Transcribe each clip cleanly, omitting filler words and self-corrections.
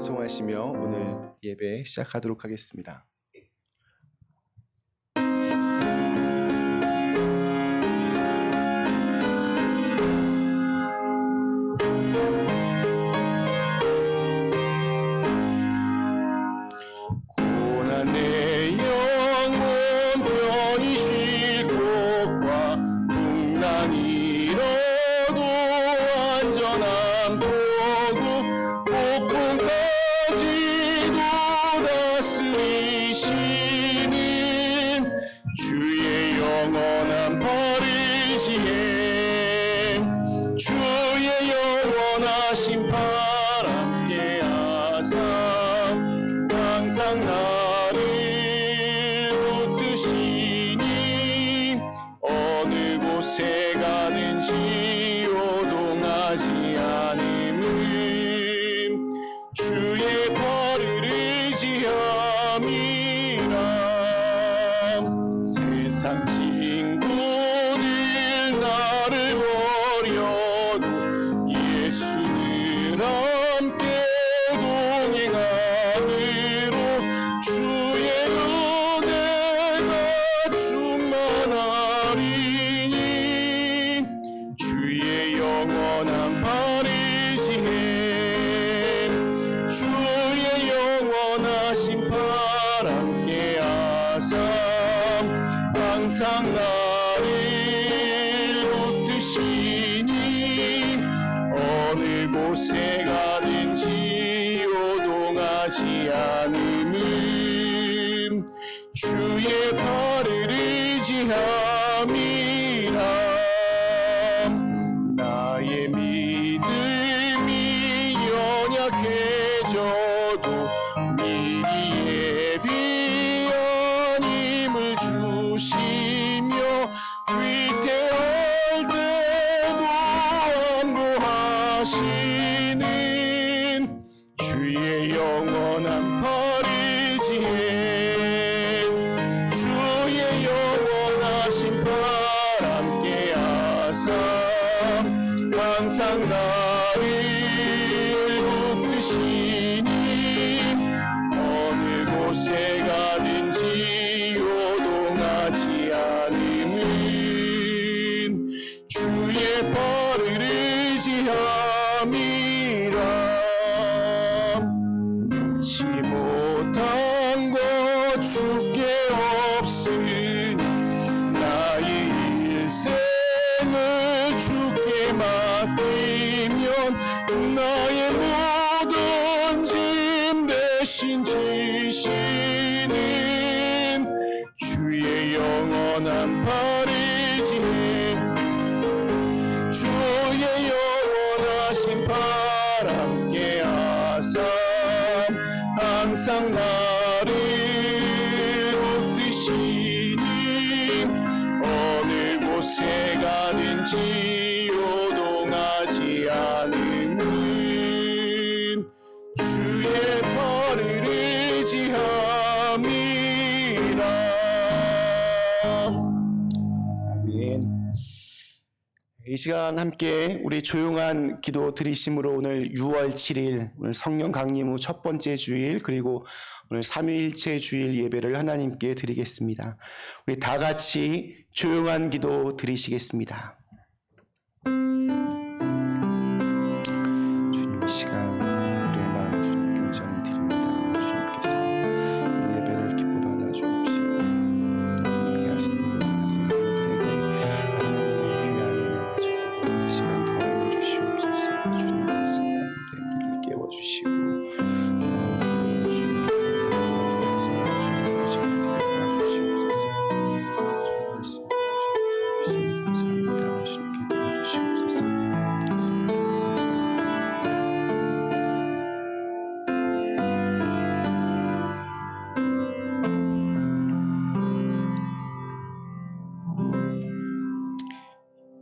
찬송하시며 오늘 예배 시작하도록 하겠습니다. 고난의 영혼 편히 쉴 곳과 풍랑 잃어도 안전한 도구 폭풍까지도 다스리시는 주의 영원한 바르지hem 주의 영원하신 팔 함께 하사 항상 나를 붙드시니 어느 곳에 가든지 요동하지 않음은 주의 발을 의지함이라. 세상 친구들 나를 버려도 예수는 함께 동행함으로 주의 은혜가 충만하리니 주의 영원한 바르지hem 주의 영원하신 팔 함께 하사 항상 나를 붙드시니 어느 곳에 가든지 요동하지 않음은 주의 발을 의지함이라. 나의 믿음이 연약해져도 미리 예비한 힘을 주시며 위태할 때도 안보하시는 주의 영원한 바르지hem 주의 영원하신 팔 함께 하사 항상 나를 붙드시니 어느 곳에 가든지 요동하지 않음은 주의 발을 의지함이라. 잊지 못한 것 주께 없으니 나의 일생을 주께 맡기면 나의 모든 짐 대신 지시는 주의 영원한 바르지hem 주의 영원하신 팔 함께 하사 항상 나를 붙드시니 어느 곳에 가든지 요동하지 않음은 주의 발을 의지함이라. 아멘. 이 시간 함께 우리 조용한 기도 드리심으로 오늘 6월 7일 오늘 성령 강림 후 첫 번째 주일 그리고 오늘 삼위일체 주일 예배를 하나님께 드리겠습니다. 우리 다 같이 조용한 기도 드리시겠습니다. 주님 이 시간 우리의 마음 주님께 온전히 드립니다. 주님께서 이 예배를 기뻐 받아 주옵시고 또 함께 하시는 모든 학생들에게 하나님의 귀한 은혜와 축복을 이 시간 더하여 주시옵소서. 주님 말씀 가운데 우리를 깨워주시고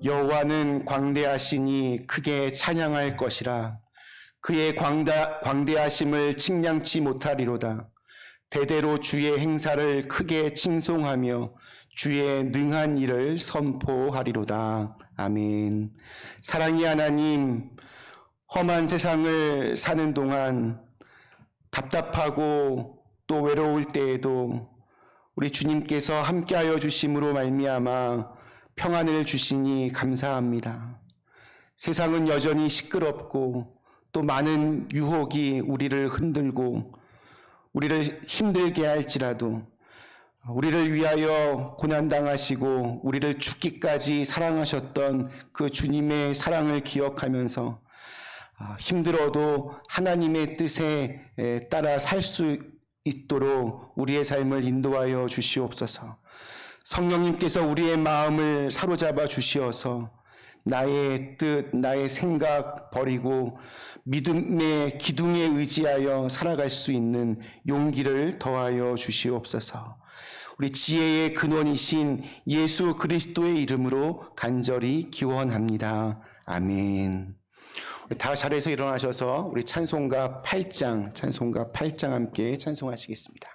여호와는 광대하시니 크게 찬양할 것이라. 그의 광대하심을 측량치 못하리로다. 대대로 주의 행사를 크게 칭송하며 주의 능한 일을 선포하리로다. 아멘. 사랑의 하나님, 험한 세상을 사는 동안 답답하고 또 외로울 때에도 우리 주님께서 함께하여 주심으로 말미암아 평안을 주시니 감사합니다. 세상은 여전히 시끄럽고 또 많은 유혹이 우리를 흔들고 우리를 힘들게 할지라도 우리를 위하여 고난당하시고 우리를 죽기까지 사랑하셨던 그 주님의 사랑을 기억하면서 힘들어도 하나님의 뜻에 따라 살 수 있도록 우리의 삶을 인도하여 주시옵소서. 성령님께서 우리의 마음을 사로잡아 주시어서 나의 뜻, 나의 생각 버리고 믿음의 기둥에 의지하여 살아갈 수 있는 용기를 더하여 주시옵소서. 우리 지혜의 근원이신 예수 그리스도의 이름으로 간절히 기원합니다. 아멘. 다 자리에서 일어나셔서 우리 찬송가 8장 함께 찬송하시겠습니다.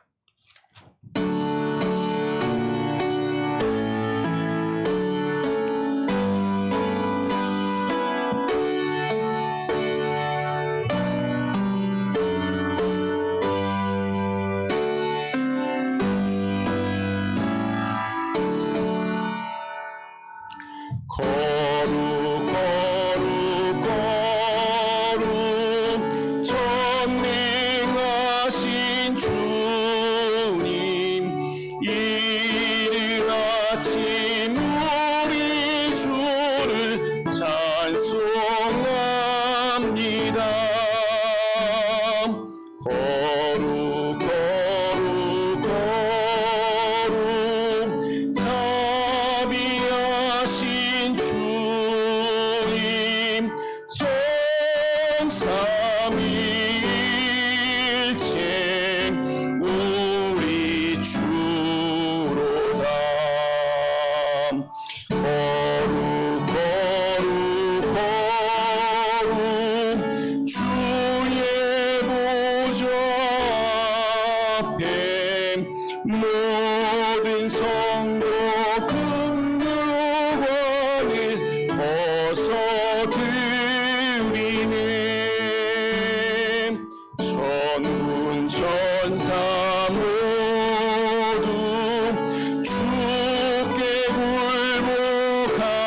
모든 성도 금류관을 벗어드리네. 천군 천사 모두 주께 굴복하니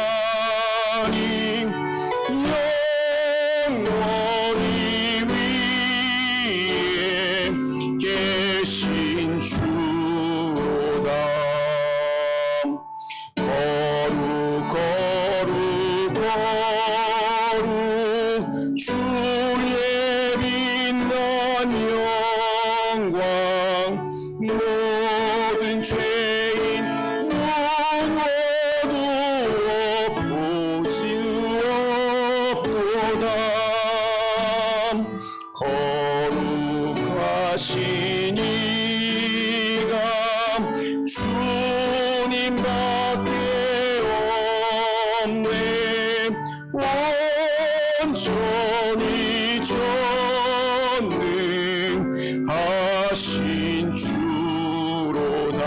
영원히 위에 계신 주로다. 거룩 주의 빛난 영광 모든 죄인 누구도 보시옵도다. 거룩하신 이가 주님밖에 없네. 온전히 전능하신 주로다.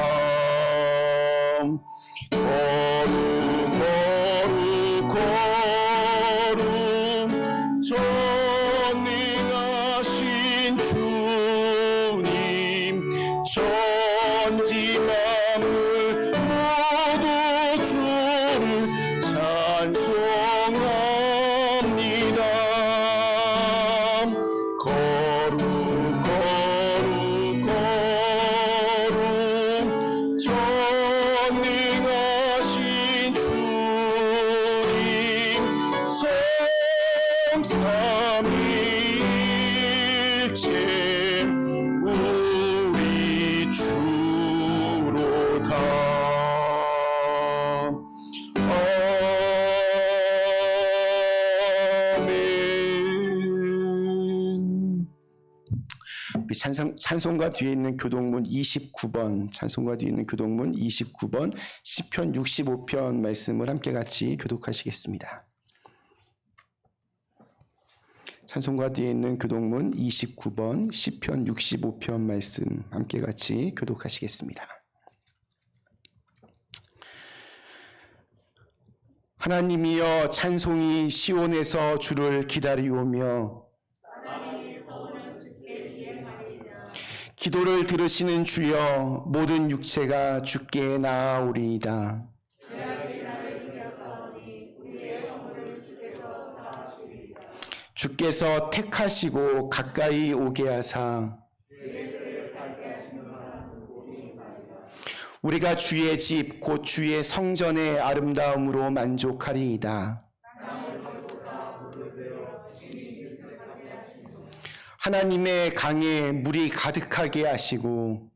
거룩 전능하신 주님, 천지 만물 모두 주를 찬송합니다. 거룩 전능하신 주님, 성삼위일체 우리 주로다. 아멘. 우리 찬송가 뒤에 있는 교동문 29번, 찬송가 뒤에 있는 교동문 29번, 시편 65편 말씀을 함께 같이 교독하시겠습니다. 찬송가 뒤에 있는 교동문 29번, 시편 65편 말씀 함께 같이 교독하시겠습니다. 하나님이여, 찬송이 시온에서 주를 기다리오며 기도를 들으시는 주여, 모든 육체가 주께 나아오리이다. 주께서 택하시고 가까이 오게 하사 우리가 주의 집 곧 주의 성전의 아름다움으로 만족하리이다. 하나님의 강에 물이 가득하게 하시고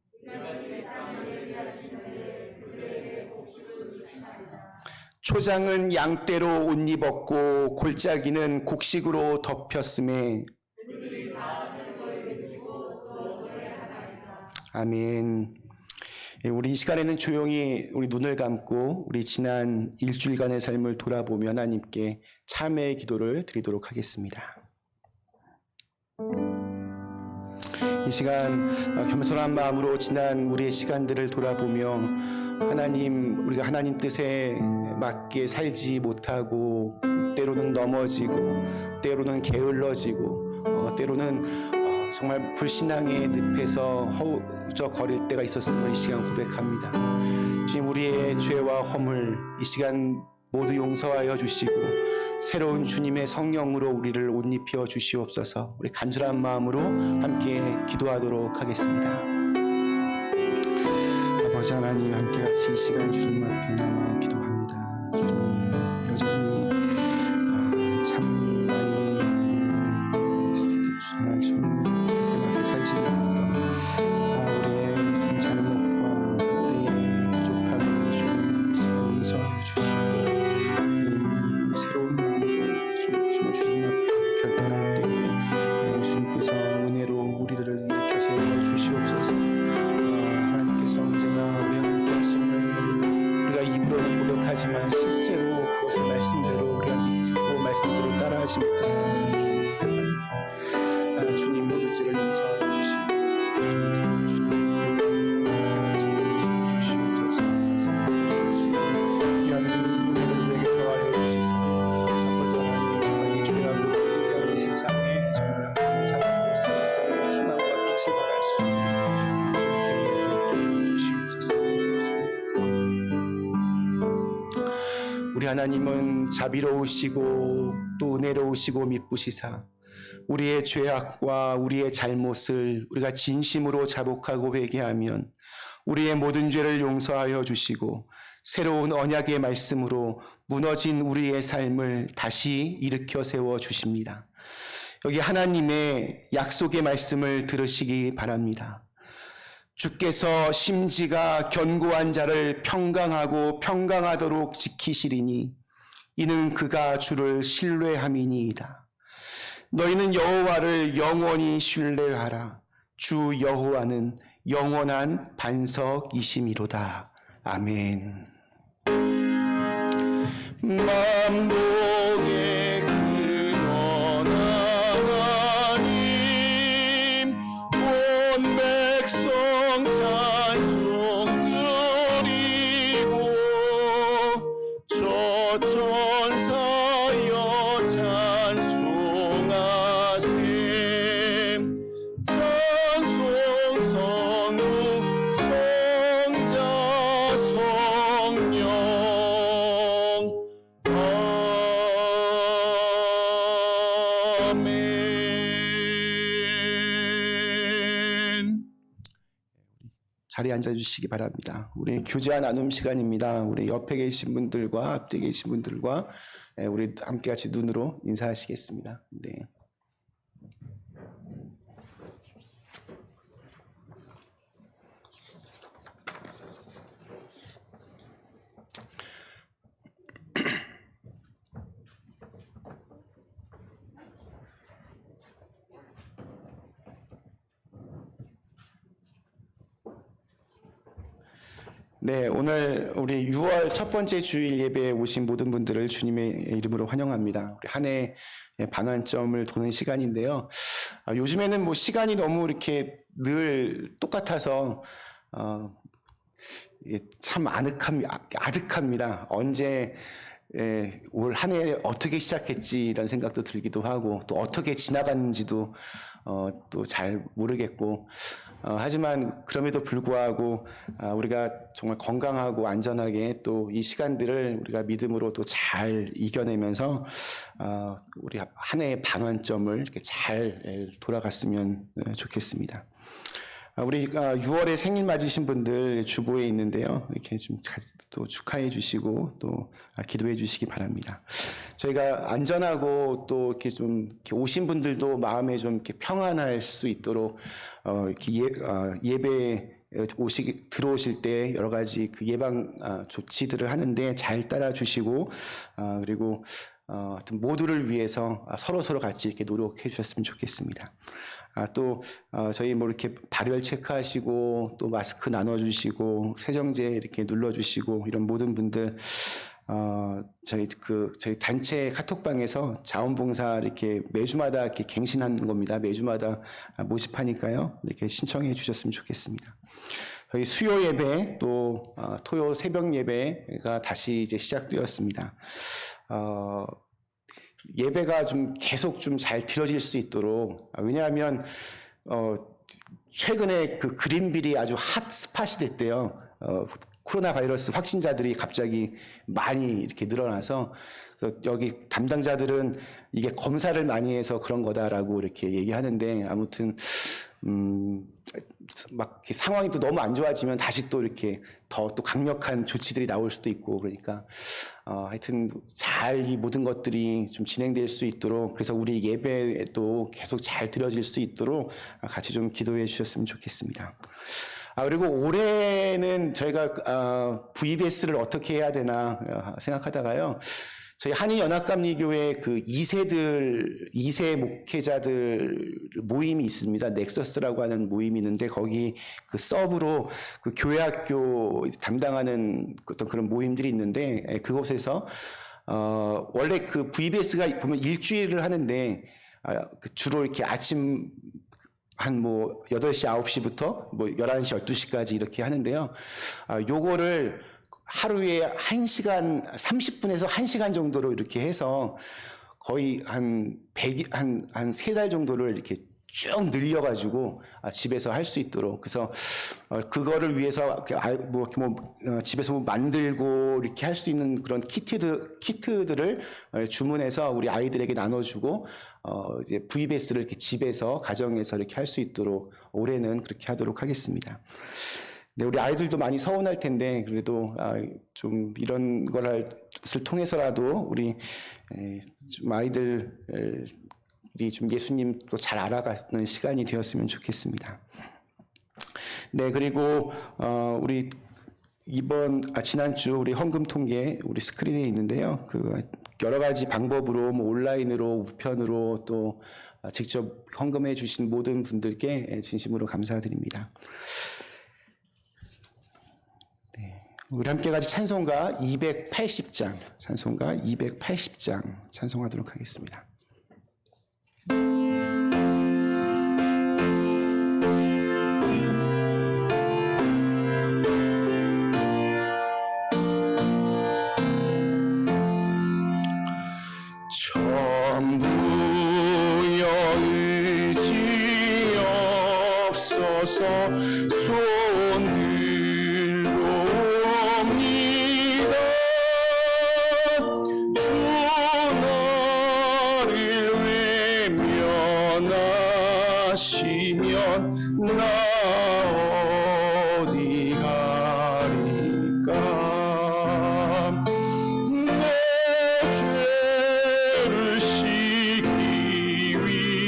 초장은 양떼로 옷 입었고 골짜기는 곡식으로 덮였음에 아멘. 우리 이 시간에는 조용히 우리 눈을 감고 우리 지난 일주일간의 삶을 돌아보며 하나님께 참회의 기도를 드리도록 하겠습니다. 이 시간 겸손한 마음으로 지난 우리의 시간들을 돌아보며 하나님, 우리가 하나님 뜻에 맞게 살지 못하고 때로는 넘어지고 때로는 게을러지고 때로는 정말 불신앙의 늪에서 허우적거릴 때가 있었음을 이 시간 고백합니다. 주님, 우리의 죄와 허물 이 시간 모두 용서하여 주시고 새로운 주님의 성령으로 우리를 옷 입혀 주시옵소서. 우리 간절한 마음으로 함께 기도하도록 하겠습니다. 아버지 하나님, 함께 같이 이 시간 주님 앞에 나와 기도합니다. 주님, 여전히 참 많이 정말 주님 뜻에 맞게 살지 못했던 우리의 주님 잘못과 우리의 부족함을 주님 이 시간 용서하여 주시고 새로운 마음으로 주님 앞에 결단할 때 주님께서 은혜로 우리를 일으켜 세워 주시옵소서. 하나님께서 언제나 우리와 함께 하심을 우리가 입으로는 고백하지만 실제로 그것을 말씀대로 우리가 믿고 말씀대로 따라하지 못했음을 주님 모든 죄를 용서하여 주시고 귀한 은혜를 우리에게 더하여 주시소. 아버지 하나님, 정말 이 죄악으로 우리가 이 세상에 정말 한 사람으로서 이 세상에 희망과 빛을 발할 수 있는 기회를 주시옵소서. 우리 하나님은 자비로우시고 또 은혜로우시고 미쁘시사 우리의 죄악과 우리의 잘못을 우리가 진심으로 자복하고 회개하면 우리의 모든 죄를 용서하여 주시고 새로운 언약의 말씀으로 무너진 우리의 삶을 다시 일으켜 세워 주십니다. 여기 하나님의 약속의 말씀을 들으시기 바랍니다. 주께서 심지가 견고한 자를 평강하고 평강하도록 지키시리니 이는 그가 주를 신뢰함이니이다. 너희는 여호와를 영원히 신뢰하라. 주 여호와는 영원한 반석이심이로다. 아멘. 만복의 근원 하나님, 온 백성 찬송 드리고 저 천사여 찬송하세. 찬송 성부 성자 성령 아멘. 자리에 앉아주시기 바랍니다. 우리 교제와 나눔 시간입니다. 우리 옆에 계신 분들과 앞에 계신 분들과 우리 함께 같이 눈으로 인사하시겠습니다. 네. 네, 오늘 우리 6월 첫 번째 주일 예배에 오신 모든 분들을 주님의 이름으로 환영합니다. 우리 한 해 반환점을 도는 시간인데요. 요즘에는 뭐 시간이 너무 이렇게 늘 똑같아서 이게 참 아득합니다. 언제 올 한 해 어떻게 시작했지라는 생각도 들기도 하고 또 어떻게 지나갔는지도 또 잘 모르겠고 하지만 그럼에도 불구하고 우리가 정말 건강하고 안전하게 또 이 시간들을 우리가 믿음으로 또 잘 이겨내면서 우리 한 해의 반환점을 이렇게 잘 돌아갔으면 좋겠습니다. 우리 6월에 생일 맞으신 분들 주보에 있는데요. 이렇게 좀 또 축하해 주시고 또 기도해 주시기 바랍니다. 저희가 안전하고 또 이렇게 좀 이렇게 오신 분들도 마음에 좀 이렇게 평안할 수 있도록 이렇게 예배 들어오실 때 여러 가지 그 예방 조치들을 하는데 잘 따라 주시고 그리고 하여튼 모두를 위해서 서로 같이 이렇게 노력해 주셨으면 좋겠습니다. 또 저희 뭐 이렇게 발열 체크하시고 또 마스크 나눠주시고 세정제 이렇게 눌러주시고 이런 모든 분들 저희 단체 카톡방에서 자원봉사 이렇게 매주마다 이렇게 갱신하는 겁니다. 매주마다 모집하니까요. 이렇게 신청해 주셨으면 좋겠습니다. 저희 수요 예배 또 토요 새벽 예배가 다시 이제 시작되었습니다. 예배가 좀 계속 좀 잘 드려질 수 있도록 왜냐하면 최근에 그 그린빌이 아주 핫 스팟이 됐대요. 코로나 바이러스 확진자들이 갑자기 많이 이렇게 늘어나서 그래서 여기 담당자들은 이게 검사를 많이 해서 그런 거다라고 이렇게 얘기하는데 아무튼 막 상황이 또 너무 안 좋아지면 다시 또 이렇게 더 또 강력한 조치들이 나올 수도 있고 그러니까 하여튼 잘 이 모든 것들이 좀 진행될 수 있도록 그래서 우리 예배도 계속 잘 드려질 수 있도록 같이 좀 기도해 주셨으면 좋겠습니다. 그리고 올해는 저희가 VBS를 어떻게 해야 되나 생각하다가요. 저희 한인연합감리교회 그 2세 목회자들 모임이 있습니다. 넥서스라고 하는 모임이 있는데 거기 그 서브로 그 교회학교 담당하는 어떤 그런 모임들이 있는데 그곳에서 원래 그 VBS가 보면 일주일을 하는데 주로 이렇게 아침 한 뭐 8시, 9시부터 뭐 11시, 12시까지 이렇게 하는데요. 요거를 하루에 1시간, 30분에서 1시간 정도로 이렇게 해서 거의 한 3달 정도를 이렇게 쭉 늘려가지고 집에서 할 수 있도록 그래서 그거를 위해서 집에서 뭐 만들고 이렇게 할 수 있는 그런 키트들을 주문해서 우리 아이들에게 나눠주고 이제 VBS를 이렇게 집에서 가정에서 이렇게 할 수 있도록 올해는 그렇게 하도록 하겠습니다. 네, 우리 아이들도 많이 서운할 텐데 그래도 좀 이런 것을 통해서라도 우리 좀 아이들이 좀 예수님 또 잘 알아가는 시간이 되었으면 좋겠습니다. 네, 그리고 우리 지난주 우리 헌금 통계 우리 스크린에 있는데요. 그 여러 가지 방법으로 뭐 온라인으로 우편으로 또 직접 헌금해 주신 모든 분들께 진심으로 감사드립니다. 우리 함께 같이 찬송가 280장, 찬송가 280장 찬송하도록 하겠습니다. 전부여 의지 없어서 피 흘려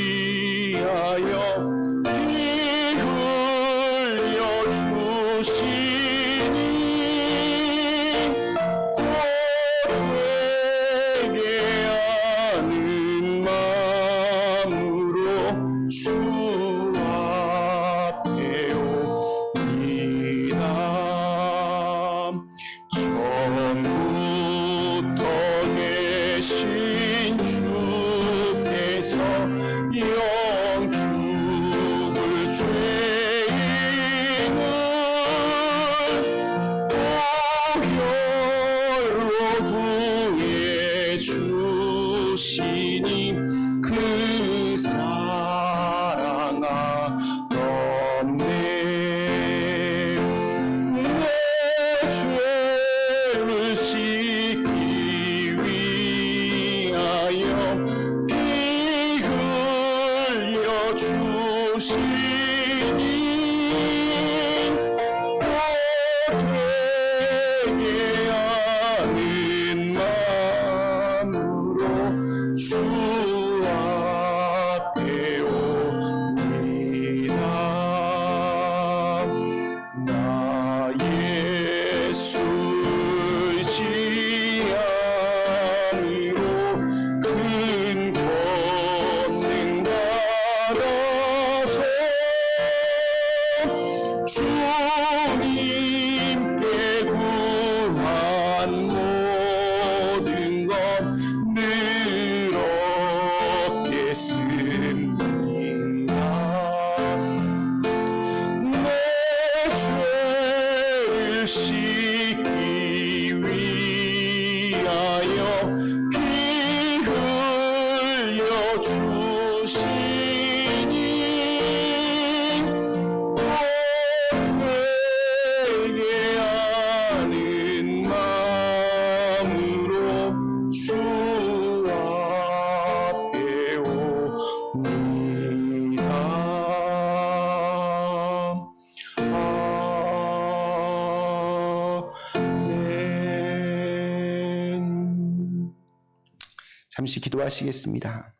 잠시 기도하시겠습니다.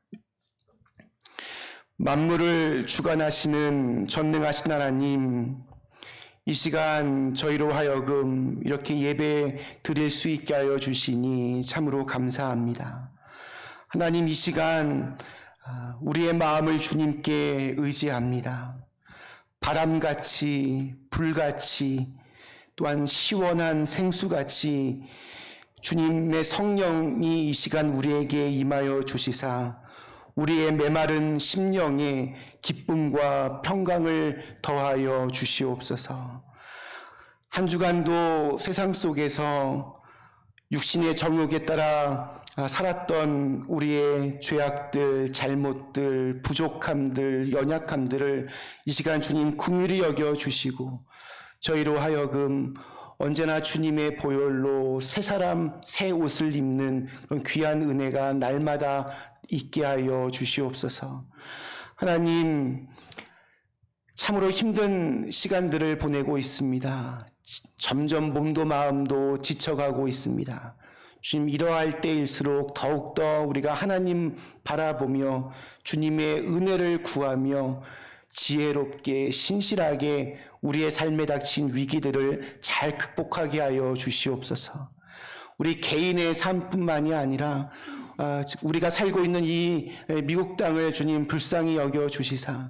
만물을 주관하시는 전능하신 하나님, 이 시간 저희로 하여금 이렇게 예배 드릴 수 있게 하여 주시니 참으로 감사합니다. 하나님, 이 시간 우리의 마음을 주님께 의지합니다. 바람같이 불같이 또한 시원한 생수같이 주님의 성령이 이 시간 우리에게 임하여 주시사 우리의 메마른 심령에 기쁨과 평강을 더하여 주시옵소서. 한 주간도 세상 속에서 육신의 정욕에 따라 살았던 우리의 죄악들, 잘못들, 부족함들, 연약함들을 이 시간 주님 긍휼히 여겨 주시고 저희로 하여금 언제나 주님의 보혈로 새 사람, 새 옷을 입는 그런 귀한 은혜가 날마다 있게 하여 주시옵소서. 하나님, 참으로 힘든 시간들을 보내고 있습니다. 점점 몸도 마음도 지쳐가고 있습니다. 주님, 이러할 때일수록 더욱더 우리가 하나님 바라보며 주님의 은혜를 구하며 지혜롭게 신실하게 우리의 삶에 닥친 위기들을 잘 극복하게 하여 주시옵소서. 우리 개인의 삶뿐만이 아니라 우리가 살고 있는 이 미국 땅을 주님 불쌍히 여겨 주시사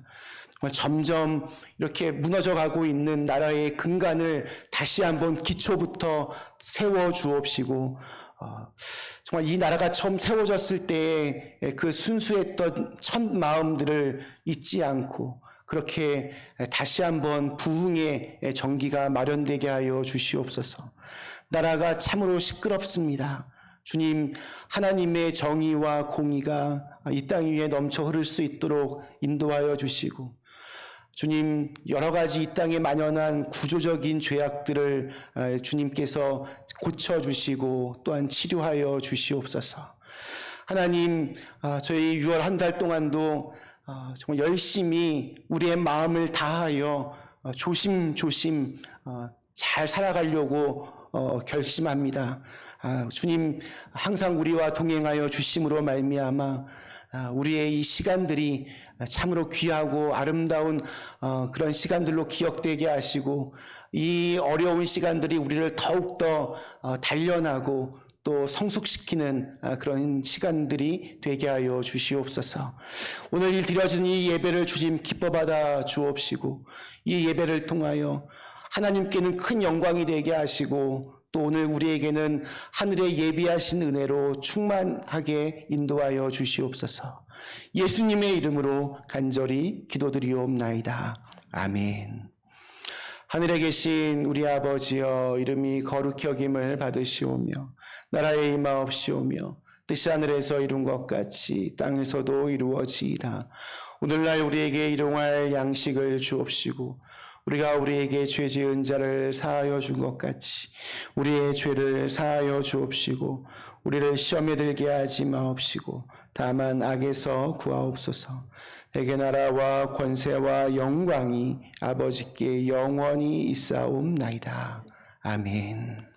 점점 이렇게 무너져 가고 있는 나라의 근간을 다시 한번 기초부터 세워 주옵시고 정말 이 나라가 처음 세워졌을 때의 그 순수했던 첫 마음들을 잊지 않고 그렇게 다시 한번 부흥의 전기가 마련되게 하여 주시옵소서. 나라가 참으로 시끄럽습니다. 주님, 하나님의 정의와 공의가 이 땅 위에 넘쳐 흐를 수 있도록 인도하여 주시고 주님, 여러 가지 이 땅에 만연한 구조적인 죄악들을 주님께서 고쳐주시고 또한 치료하여 주시옵소서. 하나님, 저희 6월 한 달 동안도 정말 열심히 우리의 마음을 다하여 조심조심 잘 살아가려고 결심합니다. 주님, 항상 우리와 동행하여 주심으로 말미암아 우리의 이 시간들이 참으로 귀하고 아름다운 그런 시간들로 기억되게 하시고 이 어려운 시간들이 우리를 더욱더 단련하고 또 성숙시키는 그런 시간들이 되게 하여 주시옵소서. 오늘 드려진 이 예배를 주님 기뻐 받아 주옵시고 이 예배를 통하여 하나님께는 큰 영광이 되게 하시고 또 오늘 우리에게는 하늘의 예비하신 은혜로 충만하게 인도하여 주시옵소서. 예수님의 이름으로 간절히 기도드리옵나이다. 아멘. 하늘에 계신 우리 아버지여, 이름이 거룩히 여김을 받으시오며 나라의 임하옵시오며 뜻이 하늘에서 이룬 것 같이 땅에서도 이루어지이다. 오늘날 우리에게 일용할 양식을 주옵시고 우리가 우리에게 죄 지은 자를 사하여 준 것 같이 우리의 죄를 사하여 주옵시고 우리를 시험에 들게 하지 마옵시고 다만 악에서 구하옵소서. 내게 나라와 권세와 영광이 아버지께 영원히 있사옵나이다. 아멘.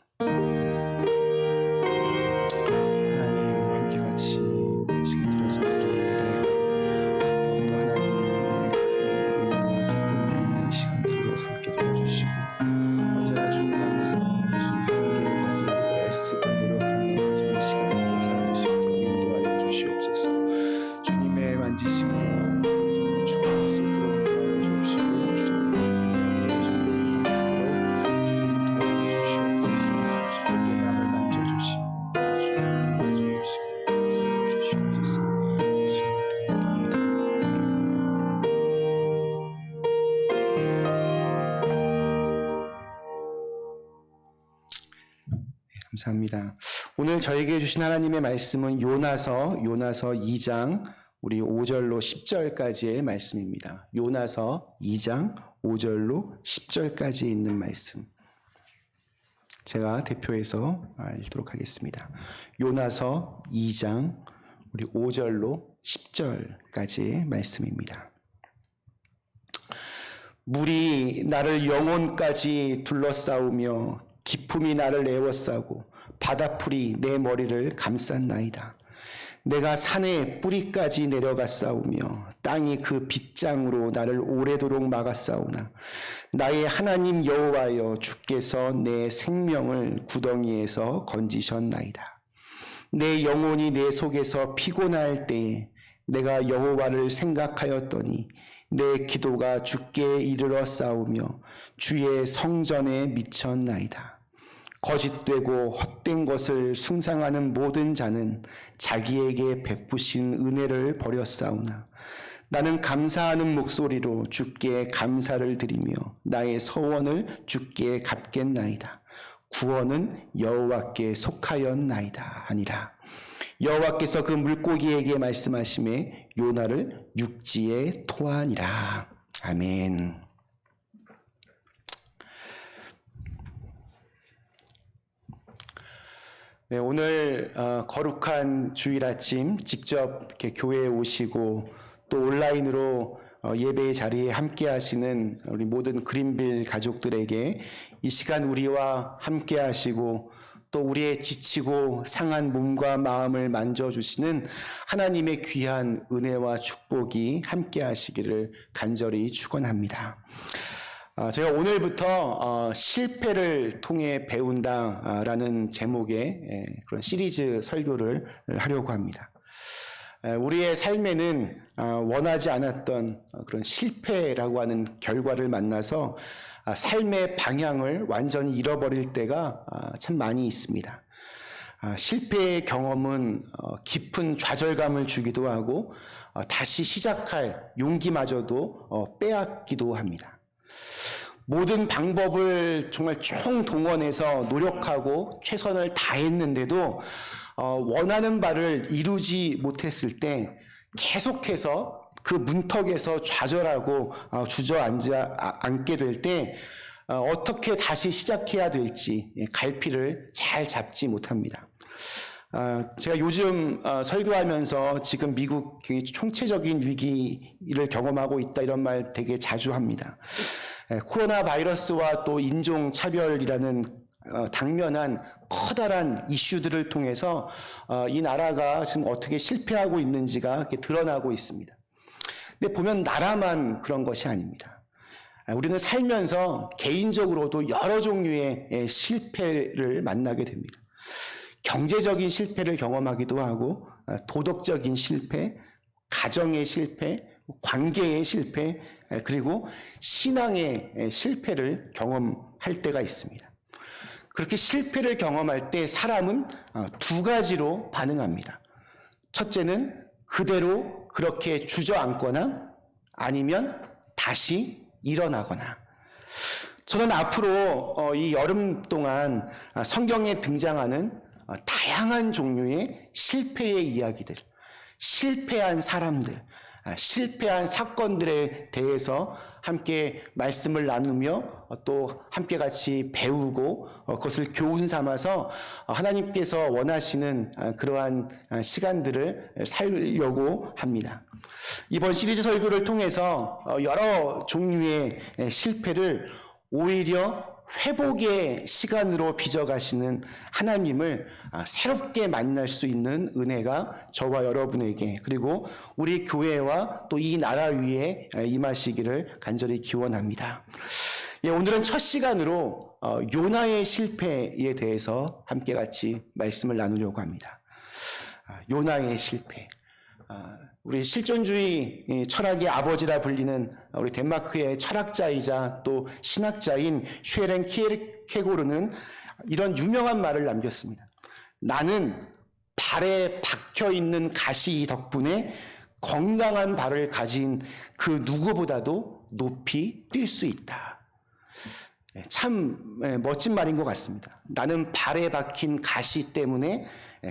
하나님, 함께 같이 이 시간 들어서 또 하나님의 이 시간 들어서 함께 되어주시고 언제나 주님 안에서 주님과 함께 가기를 애쓰고 노력하는 이 시간을 살아낼 수 있도록 인도하여 주시옵소서. 주님의 만지심으로 감사합니다. 오늘 저에게 주신 하나님의 말씀은 요나서 2장 우리 5절로 10절까지의 말씀입니다. 요나서 2장 5절로 10절까지 있는 말씀. 제가 대표해서 읽도록 하겠습니다. 요나서 2장 우리 5절로 10절까지의 말씀입니다. 물이 나를 영혼까지 둘러싸우며 기품이 나를 에워싸고 바다풀이 내 머리를 감쌌나이다. 내가 산의 뿌리까지 내려갔사오며 땅이 그 빗장으로 나를 오래도록 막았사오나 나의 하나님 여호와여 주께서 내 생명을 구덩이에서 건지셨나이다. 내 영혼이 내 속에서 피곤할 때에 내가 여호와를 생각하였더니 내 기도가 주께 이르러 싸우며 주의 성전에 미쳤나이다. 거짓되고 헛된 것을 숭상하는 모든 자는 자기에게 베푸신 은혜를 버렸사오나 나는 감사하는 목소리로 주께 감사를 드리며 나의 서원을 주께 갚겠나이다. 구원은 여호와께 속하였나이다 하니라. 여호와께서 그 물고기에게 말씀하시매 요나를 육지에 토하니라. 아멘. 네, 오늘 거룩한 주일 아침 직접 이렇게 교회에 오시고 또 온라인으로 예배의 자리에 함께 하시는 우리 모든 그린빌 가족들에게 이 시간 우리와 함께 하시고 또 우리의 지치고 상한 몸과 마음을 만져주시는 하나님의 귀한 은혜와 축복이 함께 하시기를 간절히 축원합니다. 제가 오늘부터 실패를 통해 배운다라는 제목의 그런 시리즈 설교를 하려고 합니다. 우리의 삶에는 원하지 않았던 그런 실패라고 하는 결과를 만나서 삶의 방향을 완전히 잃어버릴 때가 참 많이 있습니다. 실패의 경험은 깊은 좌절감을 주기도 하고 다시 시작할 용기마저도 빼앗기도 합니다. 모든 방법을 정말 총동원해서 노력하고 최선을 다했는데도 원하는 바를 이루지 못했을 때 계속해서 그 문턱에서 좌절하고 주저앉게 될 때 어떻게 다시 시작해야 될지 갈피를 잘 잡지 못합니다. 제가 요즘 설교하면서 지금 미국이 총체적인 위기를 경험하고 있다 이런 말 되게 자주 합니다. 코로나 바이러스와 또 인종차별이라는 당면한 커다란 이슈들을 통해서 이 나라가 지금 어떻게 실패하고 있는지가 이렇게 드러나고 있습니다. 근데 보면 나라만 그런 것이 아닙니다. 우리는 살면서 개인적으로도 여러 종류의 실패를 만나게 됩니다. 경제적인 실패를 경험하기도 하고 도덕적인 실패, 가정의 실패, 관계의 실패, 그리고 신앙의 실패를 경험할 때가 있습니다. 그렇게 실패를 경험할 때 사람은 두 가지로 반응합니다. 첫째는 그대로 그렇게 주저앉거나 아니면 다시 일어나거나. 저는 앞으로 이 여름 동안 성경에 등장하는 다양한 종류의 실패의 이야기들, 실패한 사람들, 실패한 사건들에 대해서 함께 말씀을 나누며 또 함께 같이 배우고 그것을 교훈 삼아서 하나님께서 원하시는 그러한 시간들을 살려고 합니다. 이번 시리즈 설교를 통해서 여러 종류의 실패를 오히려 회복의 시간으로 빚어가시는 하나님을 새롭게 만날 수 있는 은혜가 저와 여러분에게 그리고 우리 교회와 또 이 나라 위에 임하시기를 간절히 기원합니다. 오늘은 첫 시간으로 요나의 실패에 대해서 함께 같이 말씀을 나누려고 합니다. 요나의 실패. 우리 실존주의 철학의 아버지라 불리는 우리 덴마크의 철학자이자 또 신학자인 쉐렌 키에르케고르는 이런 유명한 말을 남겼습니다. 나는 발에 박혀 있는 가시 덕분에 건강한 발을 가진 그 누구보다도 높이 뛸 수 있다. 참 멋진 말인 것 같습니다. 나는 발에 박힌 가시 때문에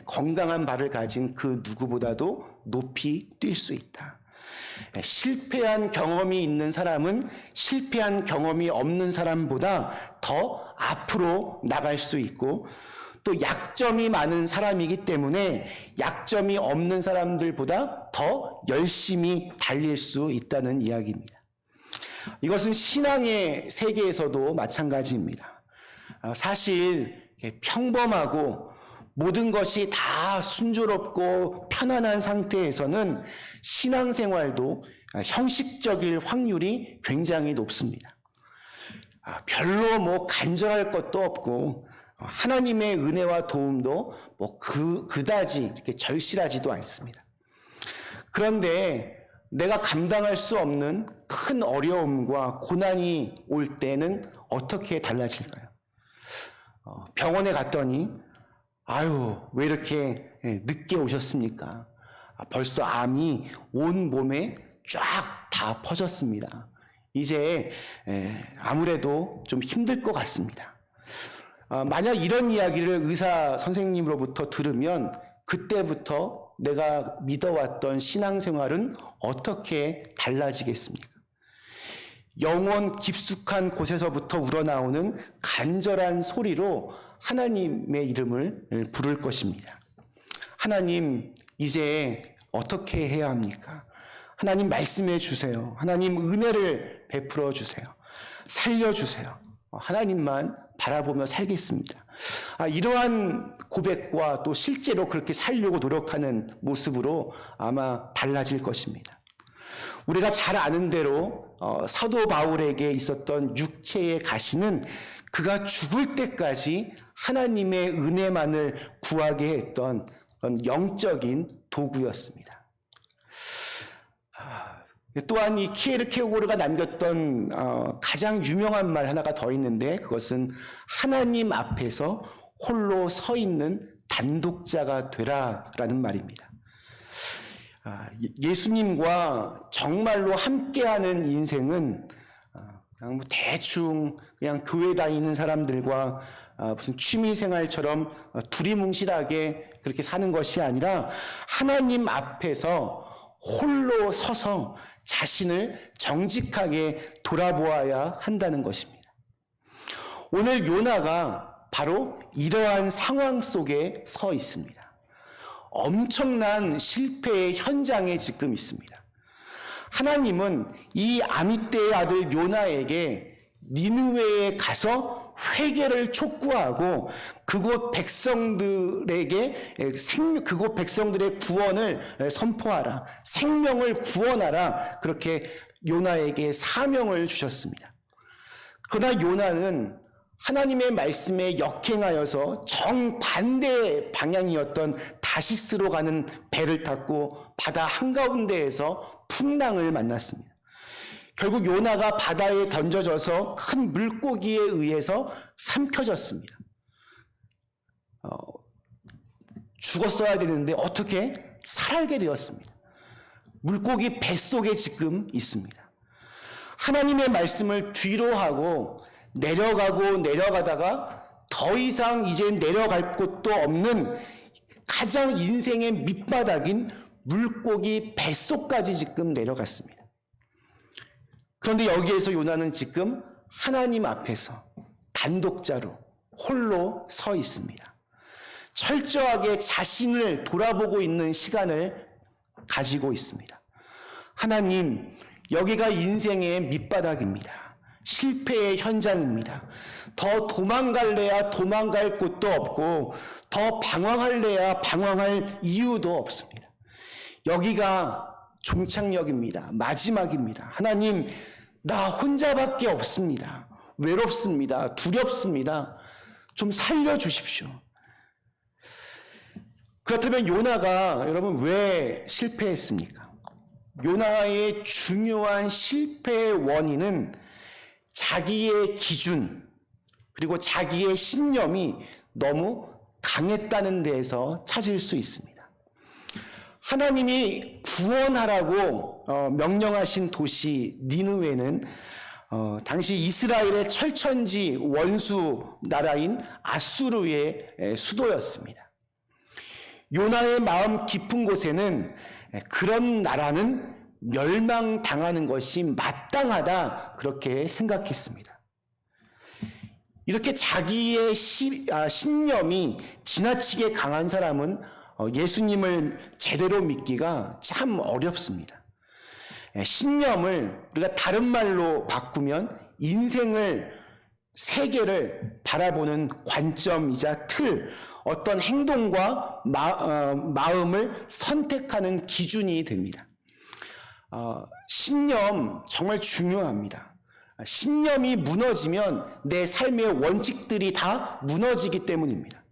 건강한 발을 가진 그 누구보다도 높이 뛸 수 있다. 실패한 경험이 있는 사람은 실패한 경험이 없는 사람보다 더 앞으로 나갈 수 있고 또 약점이 많은 사람이기 때문에 약점이 없는 사람들보다 더 열심히 달릴 수 있다는 이야기입니다. 이것은 신앙의 세계에서도 마찬가지입니다. 사실 평범하고 모든 것이 다 순조롭고 편안한 상태에서는 신앙생활도 형식적일 확률이 굉장히 높습니다. 별로 뭐 간절할 것도 없고 하나님의 은혜와 도움도 뭐 그다지 이렇게 절실하지도 않습니다. 그런데 내가 감당할 수 없는 큰 어려움과 고난이 올 때는 어떻게 달라질까요? 병원에 갔더니 아유 왜 이렇게 늦게 오셨습니까? 벌써 암이 온 몸에 쫙 다 퍼졌습니다. 이제 아무래도 좀 힘들 것 같습니다. 만약 이런 이야기를 의사 선생님으로부터 들으면 그때부터 내가 믿어왔던 신앙생활은 어떻게 달라지겠습니까? 영혼 깊숙한 곳에서부터 우러나오는 간절한 소리로 하나님의 이름을 부를 것입니다. 하나님, 이제 어떻게 해야 합니까? 하나님 말씀해 주세요. 하나님 은혜를 베풀어 주세요. 살려주세요. 하나님만 바라보며 살겠습니다. 이러한 고백과 또 실제로 그렇게 살려고 노력하는 모습으로 아마 달라질 것입니다. 우리가 잘 아는 대로 사도 바울에게 있었던 육체의 가시는 그가 죽을 때까지 하나님의 은혜만을 구하게 했던 그런 영적인 도구였습니다. 또한 이 키에르케고르가 남겼던 가장 유명한 말 하나가 더 있는데 그것은 하나님 앞에서 홀로 서 있는 단독자가 되라라는 말입니다. 예수님과 정말로 함께하는 인생은 그냥 뭐 대충 그냥 교회 다니는 사람들과 무슨 취미생활처럼 두리뭉실하게 그렇게 사는 것이 아니라 하나님 앞에서 홀로 서서 자신을 정직하게 돌아보아야 한다는 것입니다. 오늘 요나가 바로 이러한 상황 속에 서 있습니다. 엄청난 실패의 현장에 지금 있습니다. 하나님은 이 아미떼의 아들 요나에게 니느웨에 가서 회개를 촉구하고 그곳 백성들의 구원을 선포하라. 생명을 구원하라. 그렇게 요나에게 사명을 주셨습니다. 그러나 요나는 하나님의 말씀에 역행하여서 정반대 방향이었던 다시스로 가는 배를 탔고 바다 한가운데에서 풍랑을 만났습니다. 결국 요나가 바다에 던져져서 큰 물고기에 의해서 삼켜졌습니다. 죽었어야 되는데 어떻게 살아게 되었습니다. 물고기 뱃속에 지금 있습니다. 하나님의 말씀을 뒤로 하고 내려가다가 더 이상 이제 내려갈 곳도 없는 가장 인생의 밑바닥인 물고기 뱃속까지 지금 내려갔습니다. 그런데 여기에서 요나는 지금 하나님 앞에서 단독자로 홀로 서 있습니다. 철저하게 자신을 돌아보고 있는 시간을 가지고 있습니다. 하나님, 여기가 인생의 밑바닥입니다. 실패의 현장입니다. 더 도망갈래야 도망갈 곳도 없고 더 방황할래야 방황할 이유도 없습니다. 여기가 종착역입니다. 마지막입니다. 하나님, 나 혼자밖에 없습니다. 외롭습니다. 두렵습니다. 좀 살려주십시오. 그렇다면 요나가 여러분 왜 실패했습니까? 요나의 중요한 실패의 원인은 자기의 기준 그리고 자기의 신념이 너무 강했다는 데에서 찾을 수 있습니다. 하나님이 구원하라고 명령하신 도시 니느웨는 당시 이스라엘의 철천지 원수 나라인 아수르의 수도였습니다. 요나의 마음 깊은 곳에는 그런 나라는 멸망당하는 것이 마땅하다 그렇게 생각했습니다. 이렇게 자기의 신념이 지나치게 강한 사람은 예수님을 제대로 믿기가 참 어렵습니다. 신념을 우리가 다른 말로 바꾸면 인생을 세계를 바라보는 관점이자 틀, 어떤 행동과 마음을 선택하는 기준이 됩니다. 신념 정말 중요합니다. 신념이 무너지면 내 삶의 원칙들이 다 무너지기 때문입니다.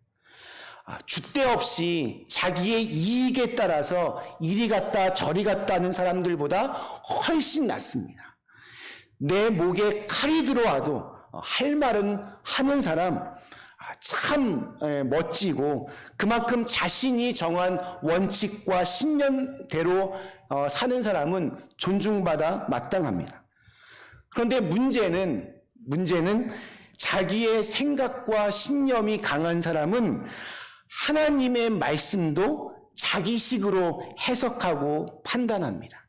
줏대 없이 자기의 이익에 따라서 이리 갔다 저리 갔다 하는 사람들보다 훨씬 낫습니다. 내 목에 칼이 들어와도 할 말은 하는 사람 참 멋지고 그만큼 자신이 정한 원칙과 신념대로 사는 사람은 존중받아 마땅합니다. 그런데 문제는 자기의 생각과 신념이 강한 사람은 하나님의 말씀도 자기식으로 해석하고 판단합니다.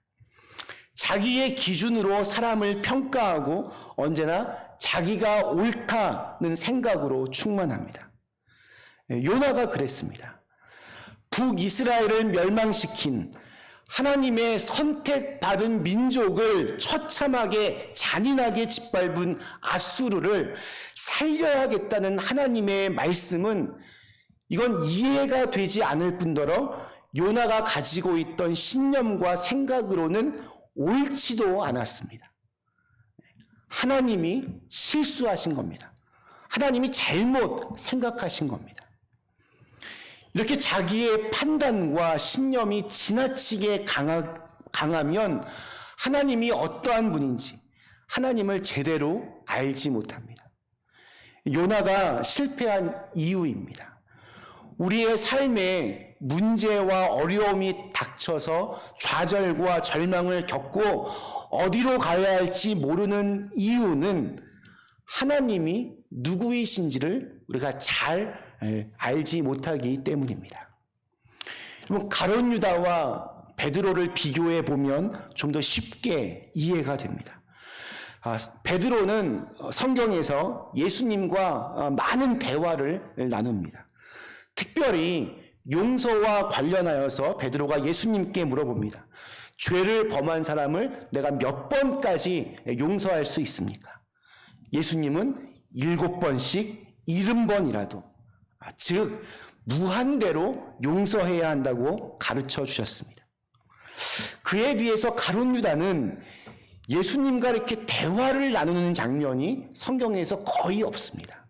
자기의 기준으로 사람을 평가하고 언제나 자기가 옳다는 생각으로 충만합니다. 요나가 그랬습니다. 북이스라엘을 멸망시킨 하나님의 선택받은 민족을 처참하게 잔인하게 짓밟은 아수르를 살려야겠다는 하나님의 말씀은 이건 이해가 되지 않을 뿐더러 요나가 가지고 있던 신념과 생각으로는 옳지도 않았습니다. 하나님이 실수하신 겁니다. 하나님이 잘못 생각하신 겁니다. 이렇게 자기의 판단과 신념이 지나치게 강하면 하나님이 어떠한 분인지 하나님을 제대로 알지 못합니다. 요나가 실패한 이유입니다. 우리의 삶에 문제와 어려움이 닥쳐서 좌절과 절망을 겪고 어디로 가야 할지 모르는 이유는 하나님이 누구이신지를 우리가 잘 알지 못하기 때문입니다. 가룟 유다와 베드로를 비교해 보면 좀 더 쉽게 이해가 됩니다. 베드로는 성경에서 예수님과 많은 대화를 나눕니다. 특별히 용서와 관련하여서 베드로가 예수님께 물어봅니다. 죄를 범한 사람을 내가 몇 번까지 용서할 수 있습니까? 예수님은 7번씩 70번이라도, 즉 무한대로 용서해야 한다고 가르쳐 주셨습니다. 그에 비해서 가룟 유다는 예수님과 이렇게 대화를 나누는 장면이 성경에서 거의 없습니다.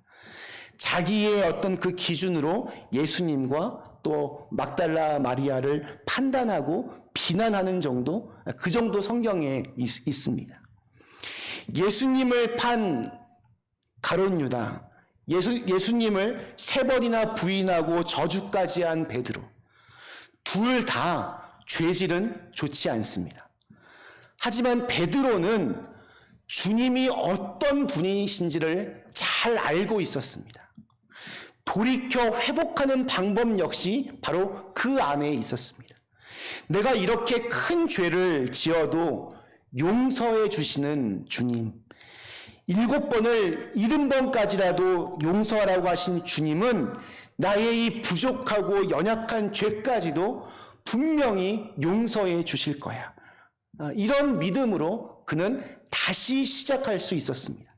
자기의 어떤 그 기준으로 예수님과 또 막달라 마리아를 판단하고 비난하는 정도, 그 정도 성경에 있습니다. 예수님을 판 가룟 유다, 예수님을 3번이나 부인하고 저주까지 한 베드로, 둘 다 죄질은 좋지 않습니다. 하지만 베드로는 주님이 어떤 분이신지를 잘 알고 있었습니다. 돌이켜 회복하는 방법 역시 바로 그 안에 있었습니다. 내가 이렇게 큰 죄를 지어도 용서해 주시는 주님, 7번을 70번까지라도 용서하라고 하신 주님은 나의 이 부족하고 연약한 죄까지도 분명히 용서해 주실 거야. 이런 믿음으로 그는 다시 시작할 수 있었습니다.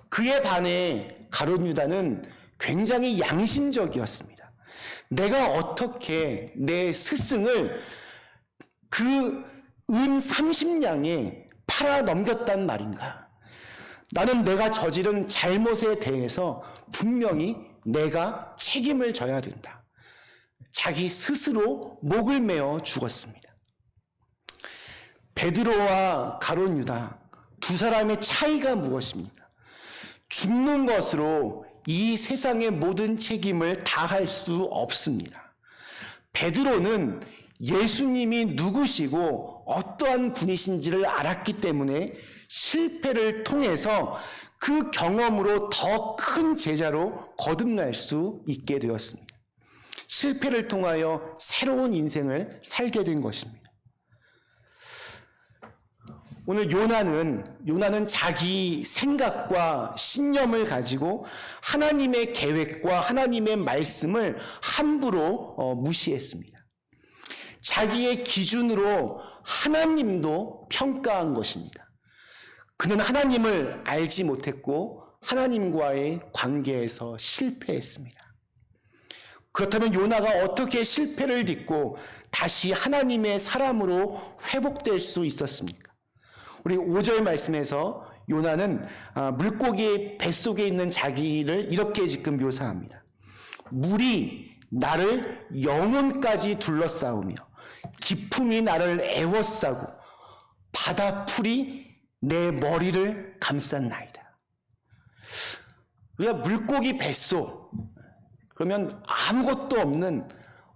그에 반해 가룟 유다는 굉장히 양심적이었습니다. 내가 어떻게 내 스승을 그 은 30냥에 팔아 넘겼단 말인가? 나는 내가 저지른 잘못에 대해서 분명히 내가 책임을 져야 된다. 자기 스스로 목을 메어 죽었습니다. 베드로와 가룟 유다 두 사람의 차이가 무엇입니까? 죽는 것으로 이 세상의 모든 책임을 다할 수 없습니다. 베드로는 예수님이 누구시고 어떠한 분이신지를 알았기 때문에 실패를 통해서 그 경험으로 더 큰 제자로 거듭날 수 있게 되었습니다. 실패를 통하여 새로운 인생을 살게 된 것입니다. 오늘 요나는 자기 생각과 신념을 가지고 하나님의 계획과 하나님의 말씀을 함부로 무시했습니다. 자기의 기준으로 하나님도 평가한 것입니다. 그는 하나님을 알지 못했고 하나님과의 관계에서 실패했습니다. 그렇다면 요나가 어떻게 실패를 딛고 다시 하나님의 사람으로 회복될 수 있었습니까? 우리 5절 말씀에서 요나는 물고기 뱃속에 있는 자기를 이렇게 지금 묘사합니다. 물이 나를 영혼까지 둘러싸우며 기품이 나를 애워싸고 바다풀이 내 머리를 감쌌나이다. 우리가 물고기 뱃속, 그러면 아무것도 없는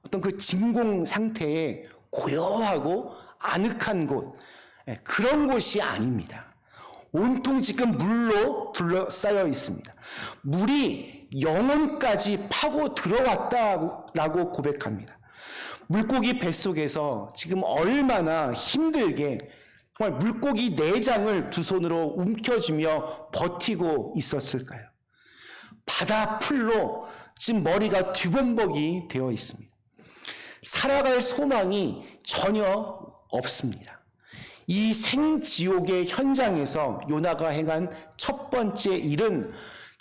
어떤 그 진공 상태에 고요하고 아늑한 곳, 그런 곳이 아닙니다. 온통 지금 물로 둘러싸여 있습니다. 물이 영혼까지 파고 들어왔다라고 고백합니다. 물고기 뱃속에서 지금 얼마나 힘들게 정말 물고기 내장을 두 손으로 움켜쥐며 버티고 있었을까요? 바다 풀로 지금 머리가 뒤범벅이 되어 있습니다. 살아갈 소망이 전혀 없습니다. 이 생지옥의 현장에서 요나가 행한 첫 번째 일은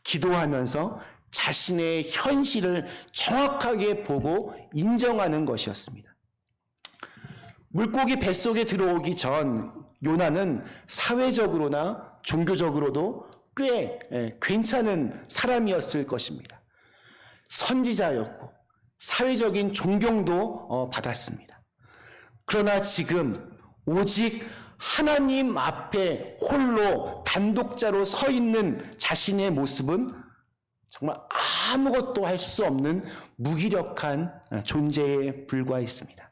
기도하면서 자신의 현실을 정확하게 보고 인정하는 것이었습니다. 물고기 뱃속에 들어오기 전 요나는 사회적으로나 종교적으로도 꽤 괜찮은 사람이었을 것입니다. 선지자였고 사회적인 존경도 받았습니다. 그러나 지금 오직 하나님 앞에 홀로 단독자로 서 있는 자신의 모습은 정말 아무것도 할 수 없는 무기력한 존재에 불과했습니다.